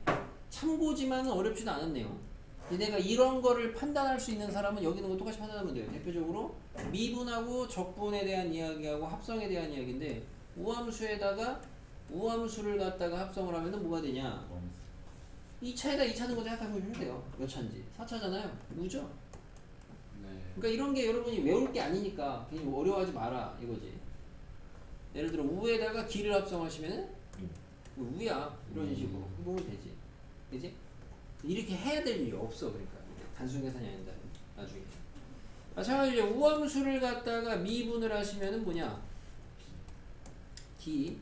참고지만은 어렵지도 않았네요. 내가 이런 거를 판단할 수 있는 사람은 여기 있는 거 똑같이 판단하면 돼요. 대표적으로 미분하고 적분에 대한 이야기하고 합성에 대한 이야기인데 우함수에다가 우함수를 갖다가 합성을 하면은 뭐가 되냐? 2차에다 2차 넣은 거 생각해보시면 돼요. 몇 차인지. 4차잖아요. 우죠? 네. 그러니까 이런 게 여러분이 외울 게 아니니까 그냥 어려워하지 마라 이거지. 예를 들어 우에다가 기를 합성하시면은 우야 이런 식으로 해보면 되지. 그지? 이렇게 해야 될 일이 없어. 그러니까 단순 계산이 아니다. 나중에. 마찬가지로 이제 우함수를 갖다가 미분을 하시면은 뭐냐?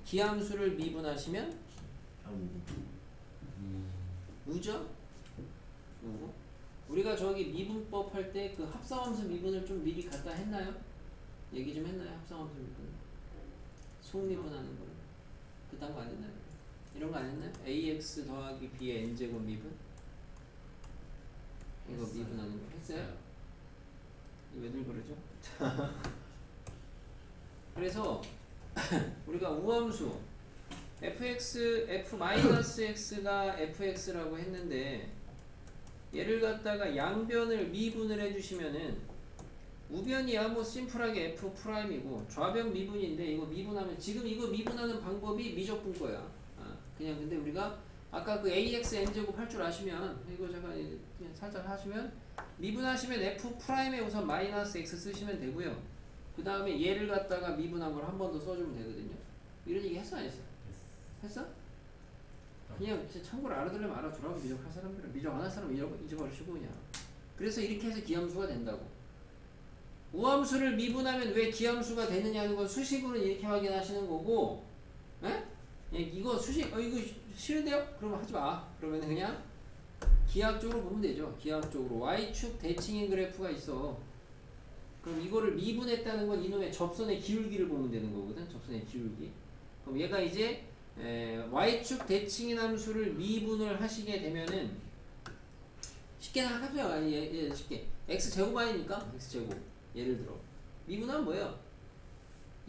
기함수를 미분하시면 우죠? 우고. 우리가 저기 미분법 할 때 그 합성함수 미분을 좀 미리 갖다 했나요? 얘기 좀 했나요? 합성함수 미분. 속미분하는 거. 그딴 거 안 했나요? 이런 거 안 했나요? ax 더하기 b의 n제곱 미분? 이거 했어요. 미분하는 거 했어요? 왜들 그러죠? 그래서 우리가 우함수 f-x가 fx라고 했는데 얘를 갖다가 양변을 미분을 해주시면은 우변이야 뭐 심플하게 f'이고 좌변 미분인데 이거 미분하면 지금 이거 미분하는 방법이 미적분 거야. 그냥 근데 우리가 아까 그 ax n제곱 할 줄 아시면 이거 제가 그냥 살짝 하시면 미분하시면 f'에 우선 마이너스 x 쓰시면 되고요. 그 다음에 얘를 갖다가 미분한 걸 한 번 더 써주면 되거든요. 이런 얘기 했어 안 했어? 했어? 그냥 진짜 참고로 알아들으면 알아두라고. 미적할 사람들은. 미적 안 할 사람은 잊어버리시고 그냥. 그래서 이렇게 해서 기함수가 된다고. 우함수를 미분하면 왜 기함수가 되느냐는 건 수식으로 이렇게 확인하시는 거고, 에? 이거 수식, 이거 싫은데요? 그러면 하지 마. 그러면 그냥 기하학적으로 보면 되죠. 기하학적으로 y축 대칭인 그래프가 있어. 그럼 이거를 미분했다는 건 이놈의 접선의 기울기를 보면 되는 거거든. 접선의 기울기. 그럼 얘가 이제 y축 대칭인 함수를 미분을 하시게 되면은 쉽게 생각하세요. 아니, 쉽게 x제곱 아니니까 x제곱. 예를 들어 미분하면 뭐예요?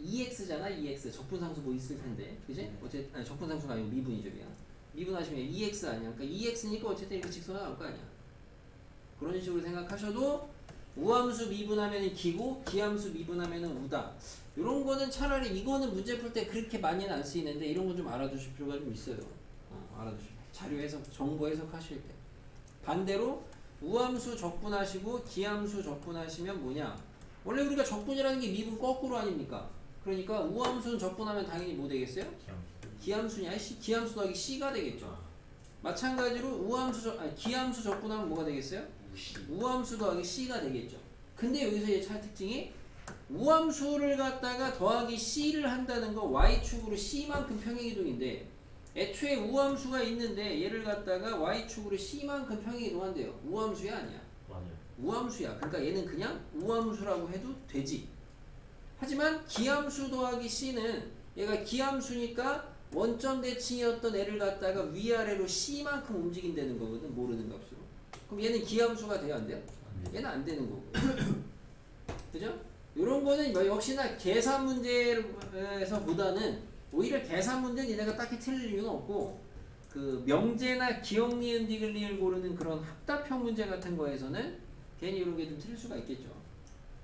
2x잖아. 2x 적분상수 뭐 있을 텐데, 그지? 어쨌든 아니, 적분상수가 아니고 미분이죠. 그냥 미분하시면 2x 아니야. 그러니까 2x니까 어쨌든 이렇게 직선이 나올 거 아니야. 그런 식으로 생각하셔도 우함수 미분하면 기고 기함수 미분하면 우다. 이런 거는 차라리 이거는 문제 풀 때 그렇게 많이는 안 쓰이는데 이런 건 좀 알아두실 필요가 좀 있어요. 알아두실 자료 해석, 정보 해석하실 때. 반대로 우함수 적분하시고 기함수 적분하시면 뭐냐? 원래 우리가 적분이라는 게 미분 거꾸로 아닙니까? 그러니까 우함수는 적분하면 당연히 뭐 되겠어요? 기함수냐? 기함수 더하기 c가 되겠죠. 마찬가지로 기함수 적분하면 뭐가 되겠어요? 우함수 더하기 c가 되겠죠. 근데 여기서 이제 차 특징이 우함수를 갖다가 더하기 c를 한다는 거 y축으로 c만큼 평행이동인데 애초에 우함수가 있는데 얘를 갖다가 y축으로 c만큼 평행이동한대요. 우함수야 아니야? 맞아요. 우함수야. 그러니까 얘는 그냥 우함수라고 해도 되지. 하지만 기함수 더하기 c는 얘가 기함수니까 원점 대칭이었던 애를 갖다가 위아래로 C만큼 움직인다는 거거든. 모르는 값으로. 그럼 얘는 기함수가 돼야 안 돼요? 안 돼. 얘는 안 되는 거고. 그죠? 요런 거는 역시나 계산 문제에서보다는 오히려 계산 문제는 얘네가 딱히 틀릴 이유는 없고 그 명제나 기억, 니은, 디귿, 리을 고르는 그런 합답형 문제 같은 거에서는 괜히 이런 게 좀 틀릴 수가 있겠죠.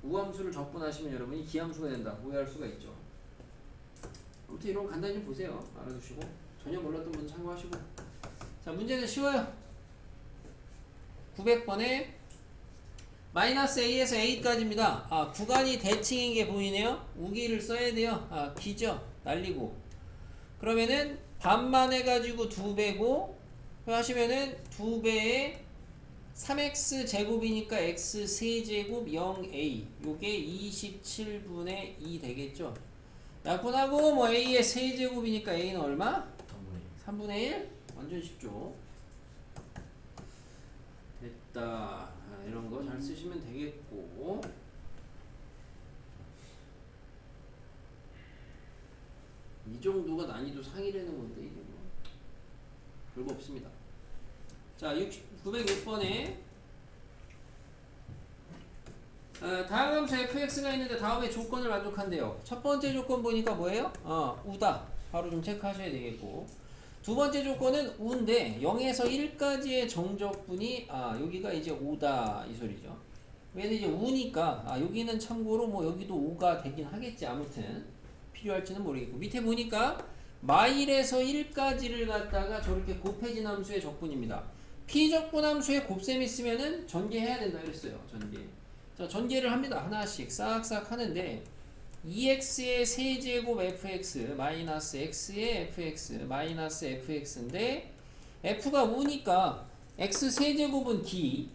우함수를 적분하시면 여러분이 기함수가 된다 오해할 수가 있죠. 아무튼 이런 거 간단히 좀 보세요. 알아두시고 전혀 몰랐던 분 참고하시고. 자, 문제는 쉬워요. 900번에 마이너스 A에서 A까지입니다. 아, 구간이 대칭인 게 보이네요. 우기를 써야 돼요. 아, 기죠. 날리고. 그러면은 반만 해가지고 2배고 하시면은 2배에 3x 제곱이니까 x 세제곱 0a 요게 27분의 2 되겠죠. 약분하고 뭐 a의 세제곱이니까 a는 얼마? 3분의 1? 완전 쉽죠. 됐다. 아, 이런 거 잘 쓰시면 되겠고. 이 정도가 난이도 상이라는 건데 이게 뭐 별거 없습니다. 자, 906번에 다음 함수 fx가 있는데 다음에 조건을 만족한대요. 첫 번째 조건 보니까 뭐예요? 우다. 바로 좀 체크하셔야 되겠고. 두 번째 조건은 우인데 0에서 1까지의 정적분이 여기가 이제 5다 이 소리죠. 얘는 이제 우니까 여기는 참고로 뭐 여기도 5가 되긴 하겠지. 아무튼 필요할지는 모르겠고 밑에 보니까 마일에서 1까지를 갖다가 저렇게 곱해진 함수의 적분입니다. 피적분 함수에 곱셈 있으면은 전개해야 된다 그랬어요. 전개. 자, 전개를 합니다. 하나씩 싹싹 하는데 2x의 세제곱 fx 마이너스 x의 fx 마이너스 fx인데 f가 우니까 x 세제곱은 d.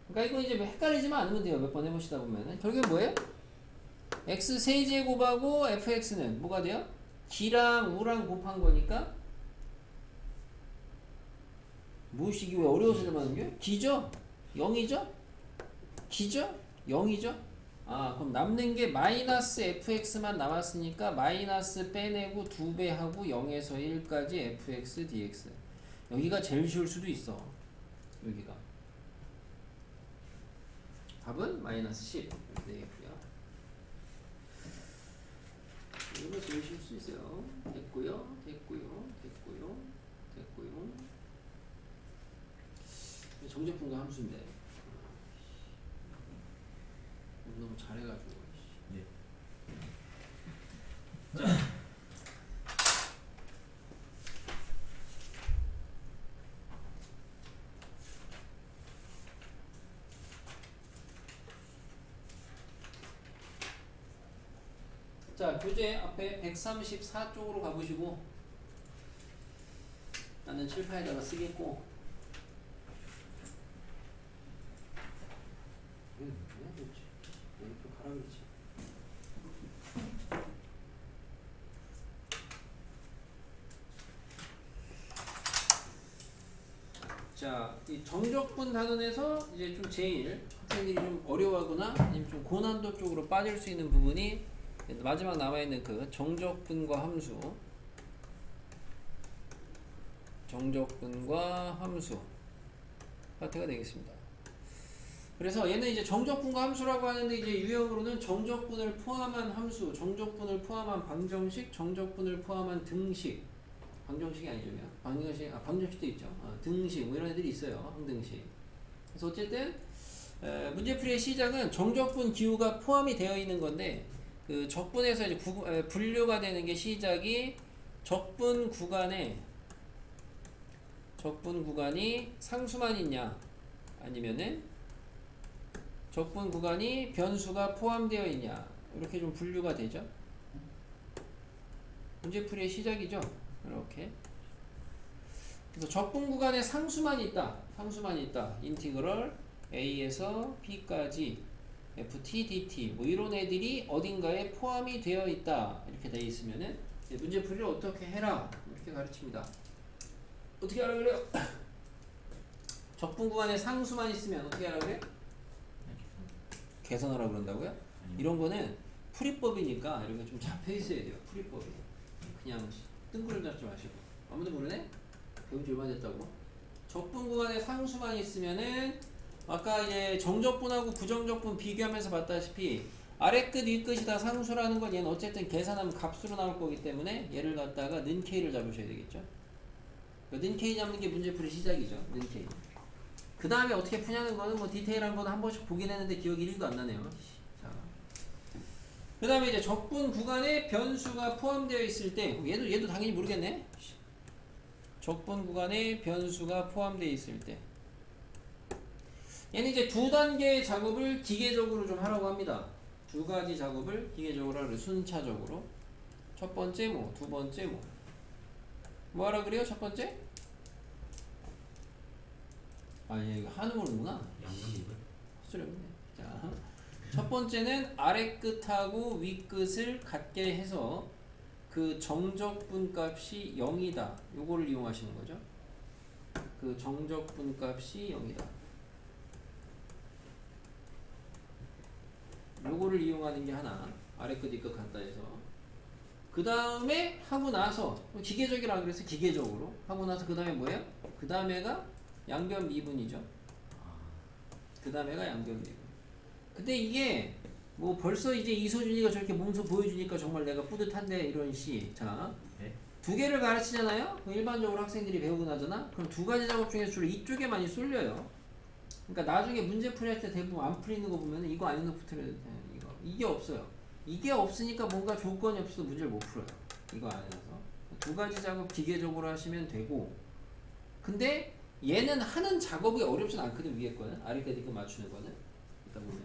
그러니까 이거 이제 헷갈리지만 않으면 돼요. 몇 번 해보시다 보면은 결국엔 뭐예요? x 세제곱하고 fx는 뭐가 돼요? d랑 우랑 곱한 거니까 무식이 왜 어려워서 들어가는 게? d죠? 0이죠? d죠? 0이죠? 그럼 남는 게 마이너스 fx만 남았으니까 마이너스 빼내고 2배 하고 0에서 1까지 fx dx. 여기가 제일 쉬울 수도 있어. 여기가. 답은 마이너스 10 되겠고요. 이거 제일 쉬울 수 있어요. 됐고요. 정적분과 함수인데 너무 잘해가지고. 네. 자, 교재 앞에 134쪽으로 가보시고 나는 칠판에다가 쓰겠고 이렇게 가라 그랬지. 자, 이 정적분 단원에서 이제 좀 제일 학생들이 좀 어려워하거나 아니면 좀 고난도 쪽으로 빠질 수 있는 부분이 마지막 남아있는 그 정적분과 함수 파트가 되겠습니다. 그래서 얘는 이제 정적분과 함수라고 하는데 이제 유형으로는 정적분을 포함한 함수, 정적분을 포함한 방정식, 정적분을 포함한 등식. 방정식이 아니죠. 방정식도 있죠. 등식 뭐 이런 애들이 있어요. 항등식. 그래서 어쨌든 문제풀이의 시작은 정적분 기호가 포함이 되어 있는 건데 그 적분에서 이제 분류가 되는 게 시작이 적분 구간이 상수만 있냐 아니면은 적분 구간이 변수가 포함되어 있냐 이렇게 좀 분류가 되죠. 문제풀이의 시작이죠. 이렇게. 그래서 적분 구간에 상수만 있다. 인티그럴 a에서 b까지 ft, dt 뭐 이런 애들이 어딘가에 포함이 되어 있다. 이렇게 되어 있으면은 문제풀이를 어떻게 해라. 이렇게 가르칩니다. 어떻게 하라 그래요? 적분 구간에 상수만 있으면 어떻게 하라 그래요? 계산하라 그런다고요? 이런 거는 풀이법이니까 이렇게 좀 잡혀 있어야 돼요. 풀이법이. 그냥 뜬구름 잡지 마시고. 아무도 모르네? 배운 지 얼마 됐다고? 적분 구간에 상수만 있으면은 아까 이제 정적분하고 부정적분 비교하면서 봤다시피 아래 끝, 위 끝이 다 상수라는 건 얘는 어쨌든 계산하면 값으로 나올 거기 때문에 얘를 갖다가 는 K를 잡으셔야 되겠죠. 는 K 잡는 게 문제풀이 시작이죠. 는 K. 그 다음에 어떻게 푸냐는 거는 뭐 디테일한 거는 한 번씩 보긴 했는데 기억이 1도 안 나네요. 자. 그 다음에 이제 적분 구간에 변수가 포함되어 있을 때 얘도 당연히 모르겠네. 적분 구간에 변수가 포함되어 있을 때 얘는 이제 두 단계의 작업을 기계적으로 좀 하라고 합니다. 두 가지 작업을 기계적으로 하래요. 순차적으로. 첫 번째 뭐, 두 번째 뭐. 뭐 하라 그래요? 첫 번째? 아, 얘 이거 한우 모르는구나. 양념이네. 헛소리 없네. 자, 첫 번째는 아래 끝하고 위 끝을 같게 해서 그 정적분 값이 0이다. 요거를 이용하시는 거죠. 그 정적분 값이 0이다. 요거를 이용하는 게 하나. 아래 끝, 위 끝 같다 해서. 그 다음에 하고 나서 기계적이라 그래서 기계적으로 하고 나서 그 다음에 뭐예요? 그 다음에가 양변 미분이죠. 그 다음에가 양변 미분. 근데 이게 뭐 벌써 이제 이소준이가 저렇게 몸소 보여주니까 정말 내가 뿌듯한데 이런 시. 자, 네? 두 개를 가르치잖아요. 그럼 일반적으로 학생들이 배우고 나잖아. 그럼 두 가지 작업 중에 주로 이쪽에 많이 쏠려요. 그러니까 나중에 문제 풀이할 때 대부분 안 풀리는 거 보면 이거 아니면 붙으면 돼. 이게 없어요. 이게 없으니까 뭔가 조건이 없어도 문제를 못 풀어요. 이거 안에서 두 가지 작업 기계적으로 하시면 되고. 근데 얘는 하는 작업이 어렵진 않거든. 위에 거는 아래까지 그 맞추는 거는. 이따 보면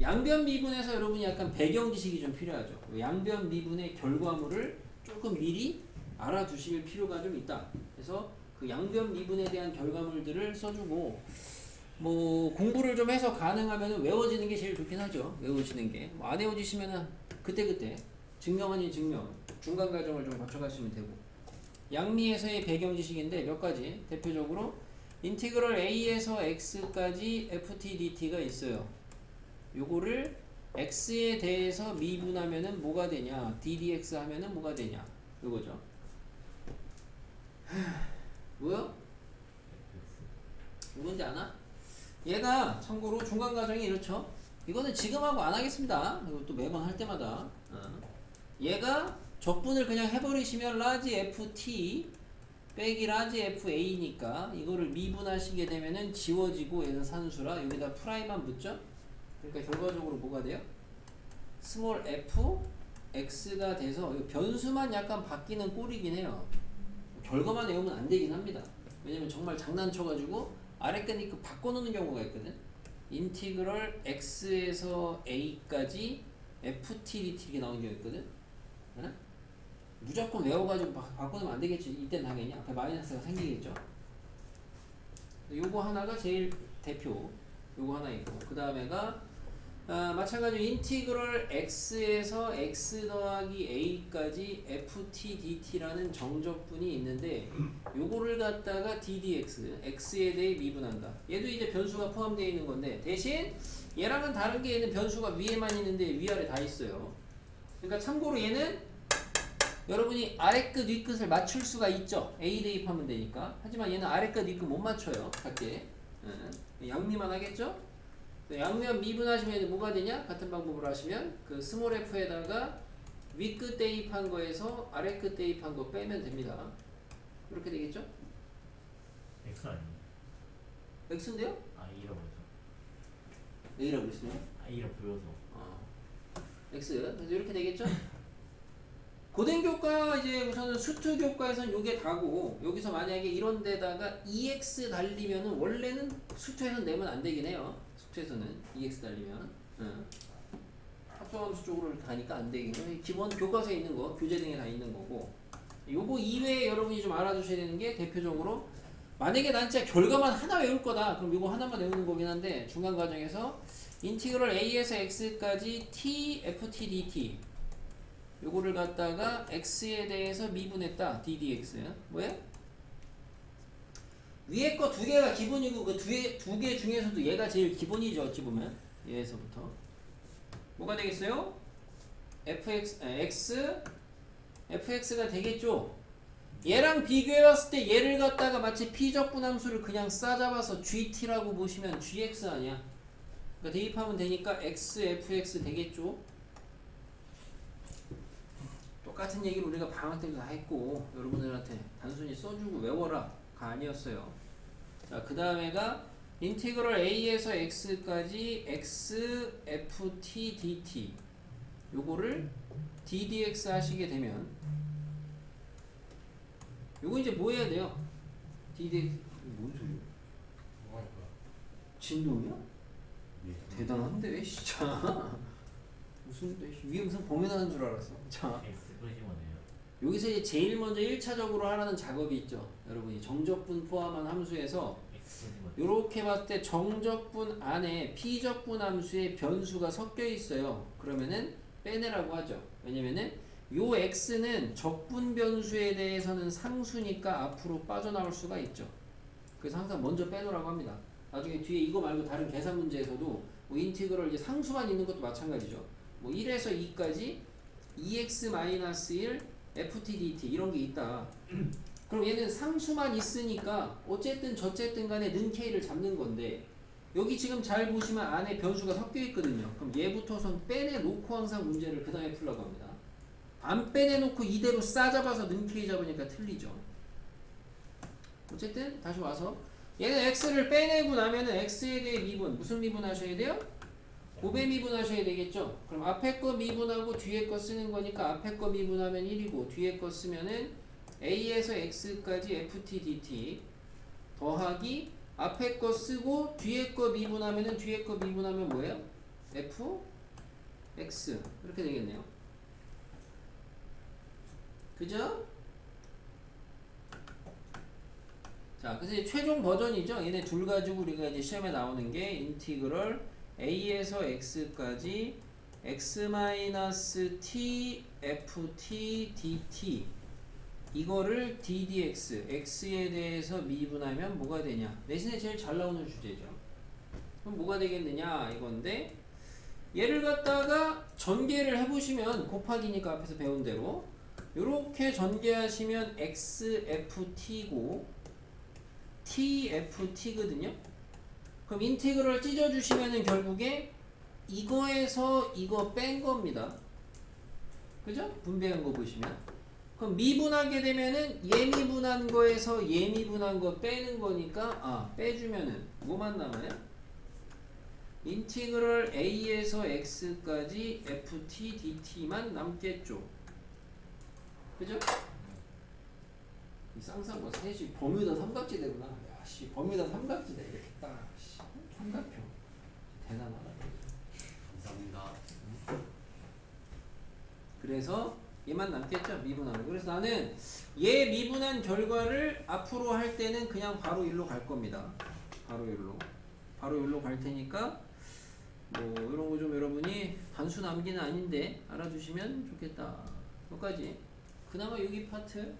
양변 미분에서 여러분이 약간 배경 지식이 좀 필요하죠. 양변 미분의 결과물을 조금 미리 알아두실 필요가 좀 있다. 그래서 그 양변 미분에 대한 결과물들을 써주고 뭐 공부를 좀 해서 가능하면 외워지는 게 제일 좋긴 하죠. 외워지는 게. 뭐 안 외워지시면은 그때그때 증명 아닌 증명 중간 과정을 좀 거쳐가시면 되고. 양미에서의 배경 지식인데 몇 가지 대표적으로 인티그럴 a에서 x까지 ft dt가 있어요. 요거를 x에 대해서 미분하면은 뭐가 되냐? ddx 하면은 뭐가 되냐? 요거죠. 뭐요? 누군지 아나? 얘가 참고로 중간 과정이 이렇죠. 이거는 지금 하고 안 하겠습니다. 이것도 매번 할 때마다. 얘가 적분을 그냥 해버리시면 라지 ft 빼기 라지 fa니까 이거를 미분하시게 되면은 지워지고 얘는 산수라 여기다 프라임만 붙죠. 그러니까 결과적으로 뭐가 돼요? 스몰 f x가 돼서 변수만 약간 바뀌는 꼴이긴 해요. 결과만 외우면 안 되긴 합니다. 왜냐면 정말 장난쳐가지고 아래 끝 그 바꿔놓는 경우가 있거든. 인티그럴 x에서 a까지 ft dt 이렇게 나오는 경우 있거든. 무조건 외워가지고 바꿔놓으면 안 되겠지. 이때는 당연히 앞에 마이너스가 생기겠죠. 요거 하나가 제일 대표. 요거 하나 있고 그 다음에가 마찬가지로 인티그럴 x에서 x 더하기 a까지 ft dt라는 정적분이 있는데 요거를 갖다가 ddx x에 대해 미분한다. 얘도 이제 변수가 포함되어 있는 건데 대신 얘랑은 다른 게 얘는 변수가 위에만 있는데 위아래 다 있어요. 그러니까 참고로 얘는 여러분이 아래 끝, 위 끝을 맞출 수가 있죠. A 대입하면 되니까. 하지만 얘는 아래 끝, 위 끝 못 맞춰요. 밖에. 양미만 하겠죠? 양면 미분하시면 뭐가 되냐? 같은 방법으로 하시면 그 스몰 f에다가 위 끝 대입한 거에서 아래 끝 대입한 거 빼면 됩니다. 그렇게 되겠죠? X 아니에요? x인데요? 아 E라고 해서 A라고 있으면 아 E라 보여서 x. 그래서 이렇게 되겠죠? 고등 교과 이제 우선은 수투 교과에선 요게 다고 여기서 만약에 이런 데다가 EX 달리면은 원래는 수투에선 내면 안 되긴 해요. 수투에서는 EX 달리면 합성함수 쪽으로 가니까 안 되긴 해요. 기본 교과서에 있는 거 교재 등에 다 있는 거고 요거 이외에 여러분이 좀 알아두셔야 되는 게 대표적으로 만약에 난 진짜 결과만 하나 외울 거다 그럼 요거 하나만 외우는 거긴 한데 중간 과정에서 인티그럴 a에서 x까지 t ft dt 요거를 갖다가 x에 대해서 미분했다. ddx. 왜? 위에 거 두 개가 기본이고 그 두 개 중에서도 얘가 제일 기본이죠. 어찌 보면 얘에서부터 뭐가 되겠어요? fx가 되겠죠. 얘랑 비교해봤을 때 얘를 갖다가 마치 p적분 함수를 그냥 싸잡아서 gt라고 보시면 gx 아니야. 그러니까 대입하면 되니까 xfx 되겠죠. 똑같은 얘기를 우리가 방학 때도 다 했고 여러분들한테 단순히 써주고 외워라가 아니었어요. 자, 그 다음에가 인티그럴 a에서 x까지 x f t dt 요거를 ddx 하시게 되면 요거 이제 뭐 해야 돼요? ddx 뭔 소리야? 뭐 할 거야? 진동이야? 대단한데 진짜 무슨 위에 무슨 범인하는 줄 알았어. 자, X 끄시면 돼요. 여기서 이제 제일 먼저 1차적으로 하라는 작업이 있죠. 여러분이 정적분 포함한 함수에서 X 끄시면 돼요. 이렇게 봤을 때 정적분 안에 p적분 함수에 변수가 섞여 있어요. 그러면은 빼내라고 하죠. 왜냐면은 요 x는 적분 변수에 대해서는 상수니까 앞으로 빠져나올 수가 있죠. 그래서 항상 먼저 빼놓으라고 합니다. 나중에 뒤에 이거 말고 다른 계산 문제에서도 뭐 인티그럴 이제 상수만 있는 것도 마찬가지죠. 뭐 1에서 2까지 2x-1 ft dt 이런 게 있다. 그럼 얘는 상수만 있으니까 어쨌든 저쨌든 간에 는 k를 잡는 건데 여기 지금 잘 보시면 안에 변수가 섞여 있거든요. 그럼 얘부터선 빼내놓고 항상 문제를 그 다음에 풀려고 합니다. 안 빼내놓고 이대로 싸잡아서 는 k 잡으니까 틀리죠. 어쨌든 다시 와서 얘는 x를 빼내고 나면은 x에 대해 미분 무슨 미분 하셔야 돼요? 곱의 미분 하셔야 되겠죠. 그럼 앞에 거 미분하고 뒤에 거 쓰는 거니까 앞에 거 미분하면 1이고 뒤에 거 쓰면은 a에서 x까지 ft dt 더하기 앞에 거 쓰고 뒤에 거 미분하면은 뒤에 거 미분하면 뭐예요? f x 이렇게 되겠네요. 그죠? 자, 그래서 이제 최종 버전이죠. 얘네 둘 가지고 우리가 이제 시험에 나오는 게 인티그럴 a에서 x까지 x-t ft dt 이거를 ddx x에 대해서 미분하면 뭐가 되냐. 내신에 제일 잘 나오는 주제죠. 그럼 뭐가 되겠느냐 이건데 얘를 갖다가 전개를 해보시면 곱하기니까 앞에서 배운 대로 요렇게 전개하시면 xft고 tft거든요. 그럼 인티그럴 찢어주시면은 결국에 이거에서 이거 뺀 겁니다. 그죠? 분배한 거 보시면. 그럼 미분하게 되면은 얘 미분한 거에서 얘 미분한 거 빼는 거니까 빼주면은 뭐만 남아요? 인티그럴 a에서 x까지 ft dt만 남겠죠. 그죠? 이 쌍쌍 뭐 셋이 버뮤다 삼각지대구나. 야, 씨, 버뮤다 삼각지대 이렇게 딱, 씨, 삼각형 대단하다. 감사합니다. 그래서 얘만 남겠죠, 미분하는. 그래서 나는 얘 미분한 결과를 앞으로 할 때는 그냥 바로 일로 갈 겁니다. 바로 일로 갈 테니까 뭐 이런 거 좀 여러분이 단수 남기는 아닌데 알아두시면 좋겠다. 여기까지. 그나마 여기 파트.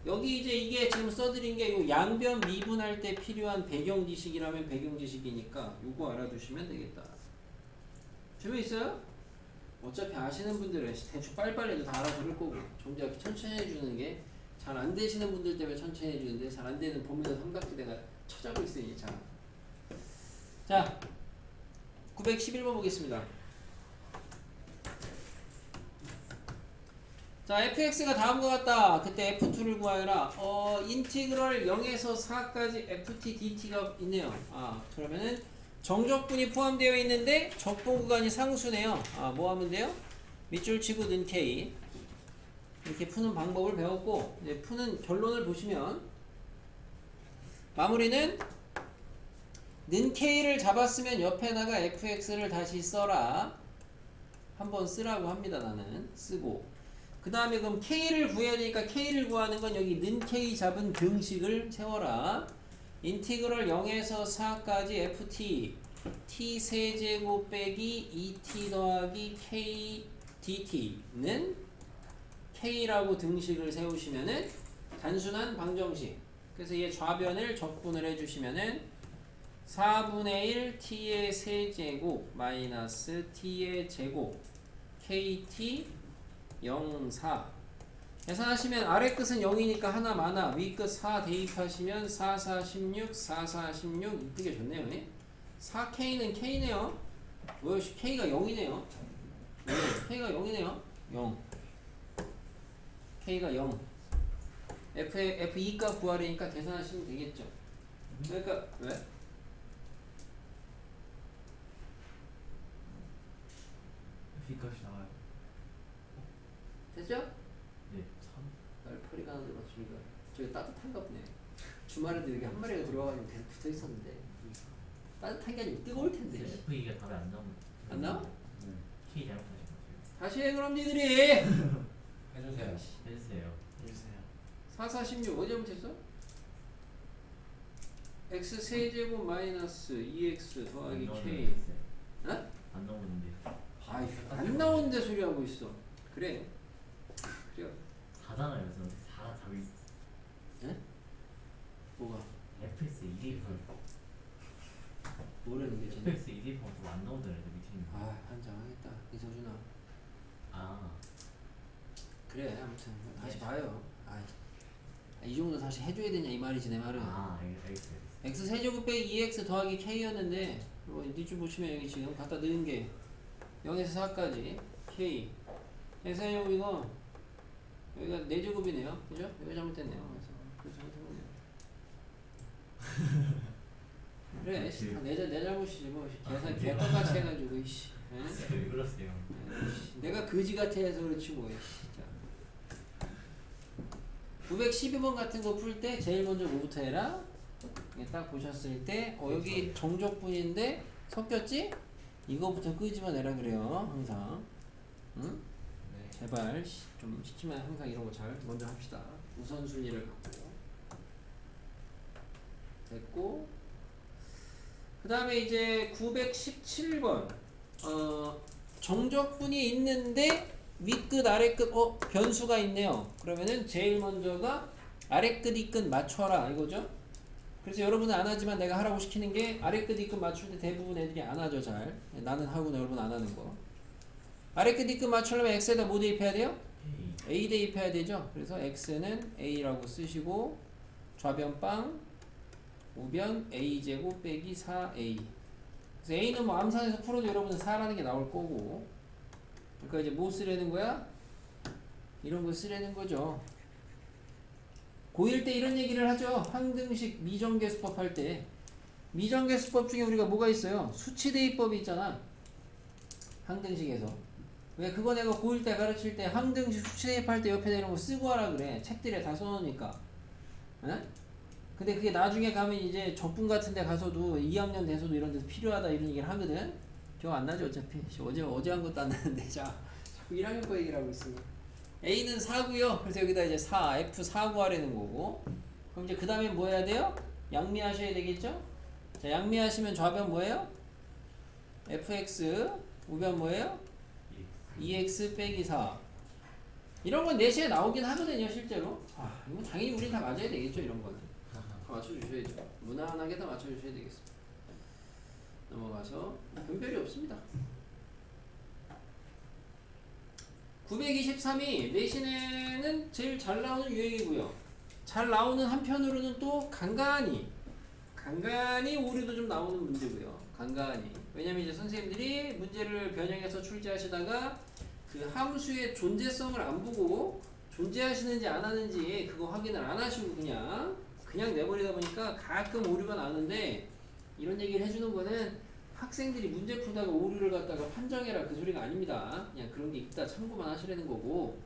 여기 이제 이게 지금 써드린 게 요 양변 미분할 때 필요한 배경 지식이라면 배경 지식이니까 요거 알아두시면 되겠다. 재미있어요? 어차피 아시는 분들은 대충 빨리빨리 해도 다 알아들을 거고 정작 천천히 해주는 게 잘 안 되시는 분들 때문에 천천히 해주는데 잘 안 되는 버뮤다 삼각지대가 찾아오고 있으니 자 911번 보겠습니다. 자, fx가 다음과 같다. 그때 f2를 구하여라. 인티그럴 0에서 4까지 ft dt가 있네요. 그러면은 정적분이 포함되어 있는데 적분 구간이 상수네요. 뭐 하면 돼요? 밑줄 치고 는 k 이렇게 푸는 방법을 배웠고 이제 푸는 결론을 보시면 마무리는 는 k를 잡았으면 옆에다가 fx를 다시 써라. 한번 쓰라고 합니다. 나는 쓰고 그 다음에 그럼 k를 구해야 되니까 k를 구하는 건 여기 는 k 잡은 등식을 세워라. 인티그럴 0에서 4까지 ft t 세제곱 빼기 2t 더하기 k dt는 k라고 등식을 세우시면은 단순한 방정식. 그래서 얘 좌변을 적분을 해주시면은 4분의 1 t의 세제곱 마이너스 t의 제곱 kt 0, 4 계산하시면 아래 끝은 0이니까 하나 많아. 위 끝 4 대입하시면 4, 4, 16, 4, 4, 16 이쁘게 좋네요. 4K는 K네요. 뭐요? K가 0이네요. 네, K가 0이네요. 0. K가 0. F2 값 구하려니까 계산하시면 되겠죠. 그러니까 왜? F값이 나와요. 됐죠? 네, 3. 날파리가 하나 들어왔으니까 저기 따뜻한가 보네. 주말에도 여기 한 마리가 들어와가지고 계속 붙어 있었는데 따뜻한 게 아니고 뜨거울 텐데. F가 답이 안 나오는. 안 나와? 네. K 잘못하신 것 같아요. 다시 해 그럼 니들이. 해주세요. 해주세요. 해주세요. 4, 4, 16 어디 잘못했어? x 세제곱 마이너스 2x 더하기 k. 어? 안 나오는데. 아이 안 나오는데 소리 하고 있어. 그래. 그래. 4잖아요. 그래서 4가 답이. 에? 뭐가? FX 2D 뭐라는 게 쟤네? FX 2D 안 나오잖아요. 밑에 있는. 아 한장하겠다 이서준아. 아. 그래 아무튼 다시 봐요. 이 정도 다시 해줘야 되냐 이 말이지 내 말은. 알겠어요. x 세제곱 빼기 2x 더하기 k였는데 니좀 보시면 여기 지금 갖다 넣은 게 0에서 4까지 k 해서 이거 여기가 4제곱이네요 그죠? 여기 잘못됐네요 그래서 잘못했네요 그래 내 잘못이지 뭐 계산 개떡같이 해가지고 이씨 왜 그러세요? 내가 거지 같아 해서 그렇지 뭐 진짜 912번 같은 거 풀 때 제일 먼저 뭐부터 해라? 이게 딱 보셨을 때 여기 정적분인데 섞였지? 이거부터 끄집어내라 그래요 항상 응? 네. 제발 좀 시키면 항상 이런 거 잘 먼저 합시다 우선순위를 갖고 됐고 그 다음에 이제 917번 정적분이 있는데 윗끝 아래끝 변수가 있네요 그러면은 제일 먼저가 아래끝 윗끝 맞춰라 이거죠 그래서 여러분은 안 하지만 내가 하라고 시키는 게 아래끝 윗끝 맞출 때 대부분 애들이 안 하죠 잘 나는 하고 여러분 안 하는 거 아래끝 윗끝 맞추려면 x에다 뭐 대입해야 돼요? a 대입해야 되죠 그래서 x는 a라고 쓰시고 좌변 빵 우변 a제곱 빼기 4a 그래서 a는 뭐 암산해서 풀어도 여러분은 4라는 게 나올 거고 그러니까 이제 뭐 쓰려는 거야? 이런 거 쓰려는 거죠 고1 때 이런 얘기를 하죠 항등식 미정계수법 할 때 미정계수법 중에 우리가 뭐가 있어요? 수치대입법이 있잖아 항등식에서 왜 그거 내가 고1 때 가르칠 때 항등식 수치대입할 때 옆에다 이런 거 쓰고 하라 그래 책들에 다 써놓으니까 에? 근데 그게 나중에 가면 이제 적분 같은 데 가서도 2학년 돼서도 이런 데서 필요하다 이런 얘기를 하거든 기억 안 나죠 어차피 어제 한 것도 안 나는데 자꾸 1학년 거 얘기를 하고 있으니 A는 4고요 그래서 여기다 이제 4 F4 구하라는 거고 그럼 이제 그 다음에 뭐 해야 돼요? 양미하셔야 되겠죠? 자 양미하시면 좌변 뭐예요? fx 우변 뭐예요? 2x 빼기 4 이런 건 내시에 나오긴 하거든요 실제로 이건 당연히 우린 다 맞아야 되겠죠 이런 거는 다 맞춰주셔야죠 무난하게 다 맞춰주셔야 되겠습니다 넘어가서 분별이 없습니다 923이 내신에는 제일 잘 나오는 유형이고요 잘 나오는 한편으로는 또 간간히 오류도 좀 나오는 문제고요 간간히 왜냐면 이제 선생님들이 문제를 변형해서 출제하시다가 그 함수의 존재성을 안 보고 존재하시는지 안 하는지 그거 확인을 안 하시고 그냥 내버리다 보니까 가끔 오류가 나는데 이런 얘기를 해주는 거는 학생들이 문제 풀다가 오류를 갖다가 판정해라 그 소리가 아닙니다. 그냥 그런 게 있다 참고만 하시라는 거고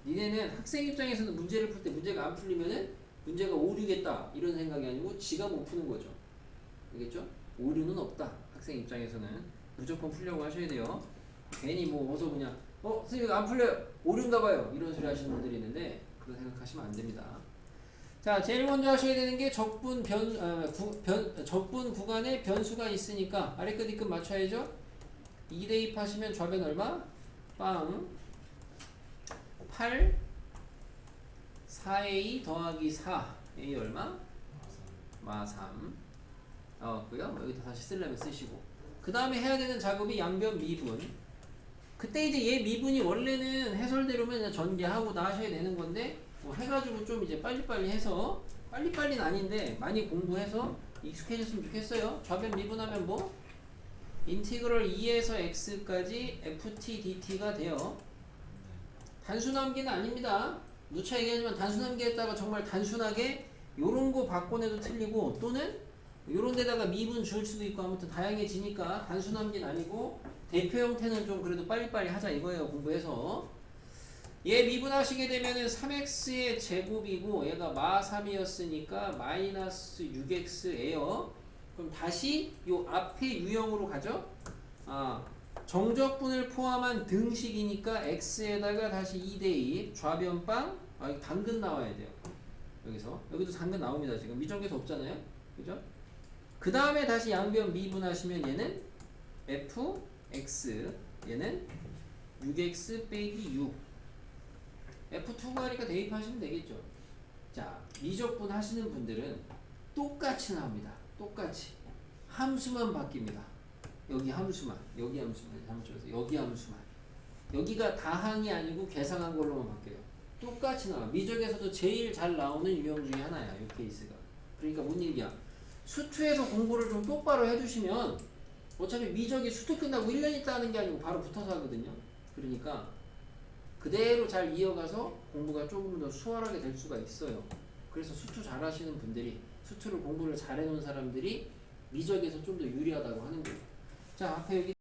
니네는 학생 입장에서는 문제를 풀 때 문제가 안 풀리면은 문제가 오류겠다 이런 생각이 아니고 지가 못 푸는 거죠. 알겠죠? 오류는 없다. 학생 입장에서는 무조건 풀려고 하셔야 돼요. 괜히 뭐 어서 그냥 선생님 이거 안 풀려요. 오류인가 봐요. 이런 소리 하시는 분들이 있는데 그런 생각하시면 안 됩니다. 자, 제일 먼저 하셔야 되는 게 적분 적분 구간에 변수가 있으니까 아래 끝 윗끝 맞춰야죠. 2 대입하시면 좌변 얼마? 빵 8 4a 더하기 4 a 얼마? 마 3 나왔고요. 여기다 다시 쓰려면 쓰시고 그 다음에 해야 되는 작업이 양변 미분 그때 이제 얘 미분이 원래는 해설대로면 그냥 전개하고 다 하셔야 되는 건데 뭐 해가지고 좀 이제 빨리빨리 해서 빨리빨리는 아닌데 많이 공부해서 익숙해졌으면 좋겠어요. 좌변 미분하면 뭐? 인티그럴 2에서 x까지 ft dt가 돼요. 단순함기는 아닙니다. 누차 얘기하지만 단순함기에다가 정말 단순하게 요런 거 바꿔내도 틀리고 또는 요런 데다가 미분 줄 수도 있고 아무튼 다양해지니까 단순함기는 아니고 대표 형태는 좀 그래도 빨리빨리 하자 이거예요. 공부해서 얘 미분하시게 되면은 3x의 제곱이고 얘가 마3이었으니까 마이너스 6x예요. 그럼 다시 요 앞에 유형으로 가죠. 정적분을 포함한 등식이니까 x에다가 다시 2대2 좌변방 이거 당근 나와야 돼요. 여기도 당근 나옵니다. 지금 미정계수 없잖아요. 그죠? 그 다음에 다시 양변 미분하시면 얘는 fx 얘는 6x 빼기 6 f2가 하니까 대입하시면 되겠죠. 자, 미적분 하시는 분들은 똑같이 나옵니다. 똑같이 함수만 바뀝니다. 여기 함수만, 여기 함수만, 여기 함수만. 여기가 다항이 아니고 계상한 걸로만 바뀌어요. 똑같이 나와. 미적에서도 제일 잘 나오는 유형 중에 하나야. 이 케이스가. 그러니까 뭔 얘기야? 수투에서 공부를 좀 똑바로 해주시면 어차피 미적이 수투 끝나고 1년 있다 하는 게 아니고 바로 붙어서 하거든요. 그러니까 그대로 잘 이어가서 공부가 조금 더 수월하게 될 수가 있어요. 그래서 수투 잘 하시는 분들이 수투를 공부를 잘 해놓은 사람들이 미적에서 좀 더 유리하다고 하는 거예요. 자, 앞에 여기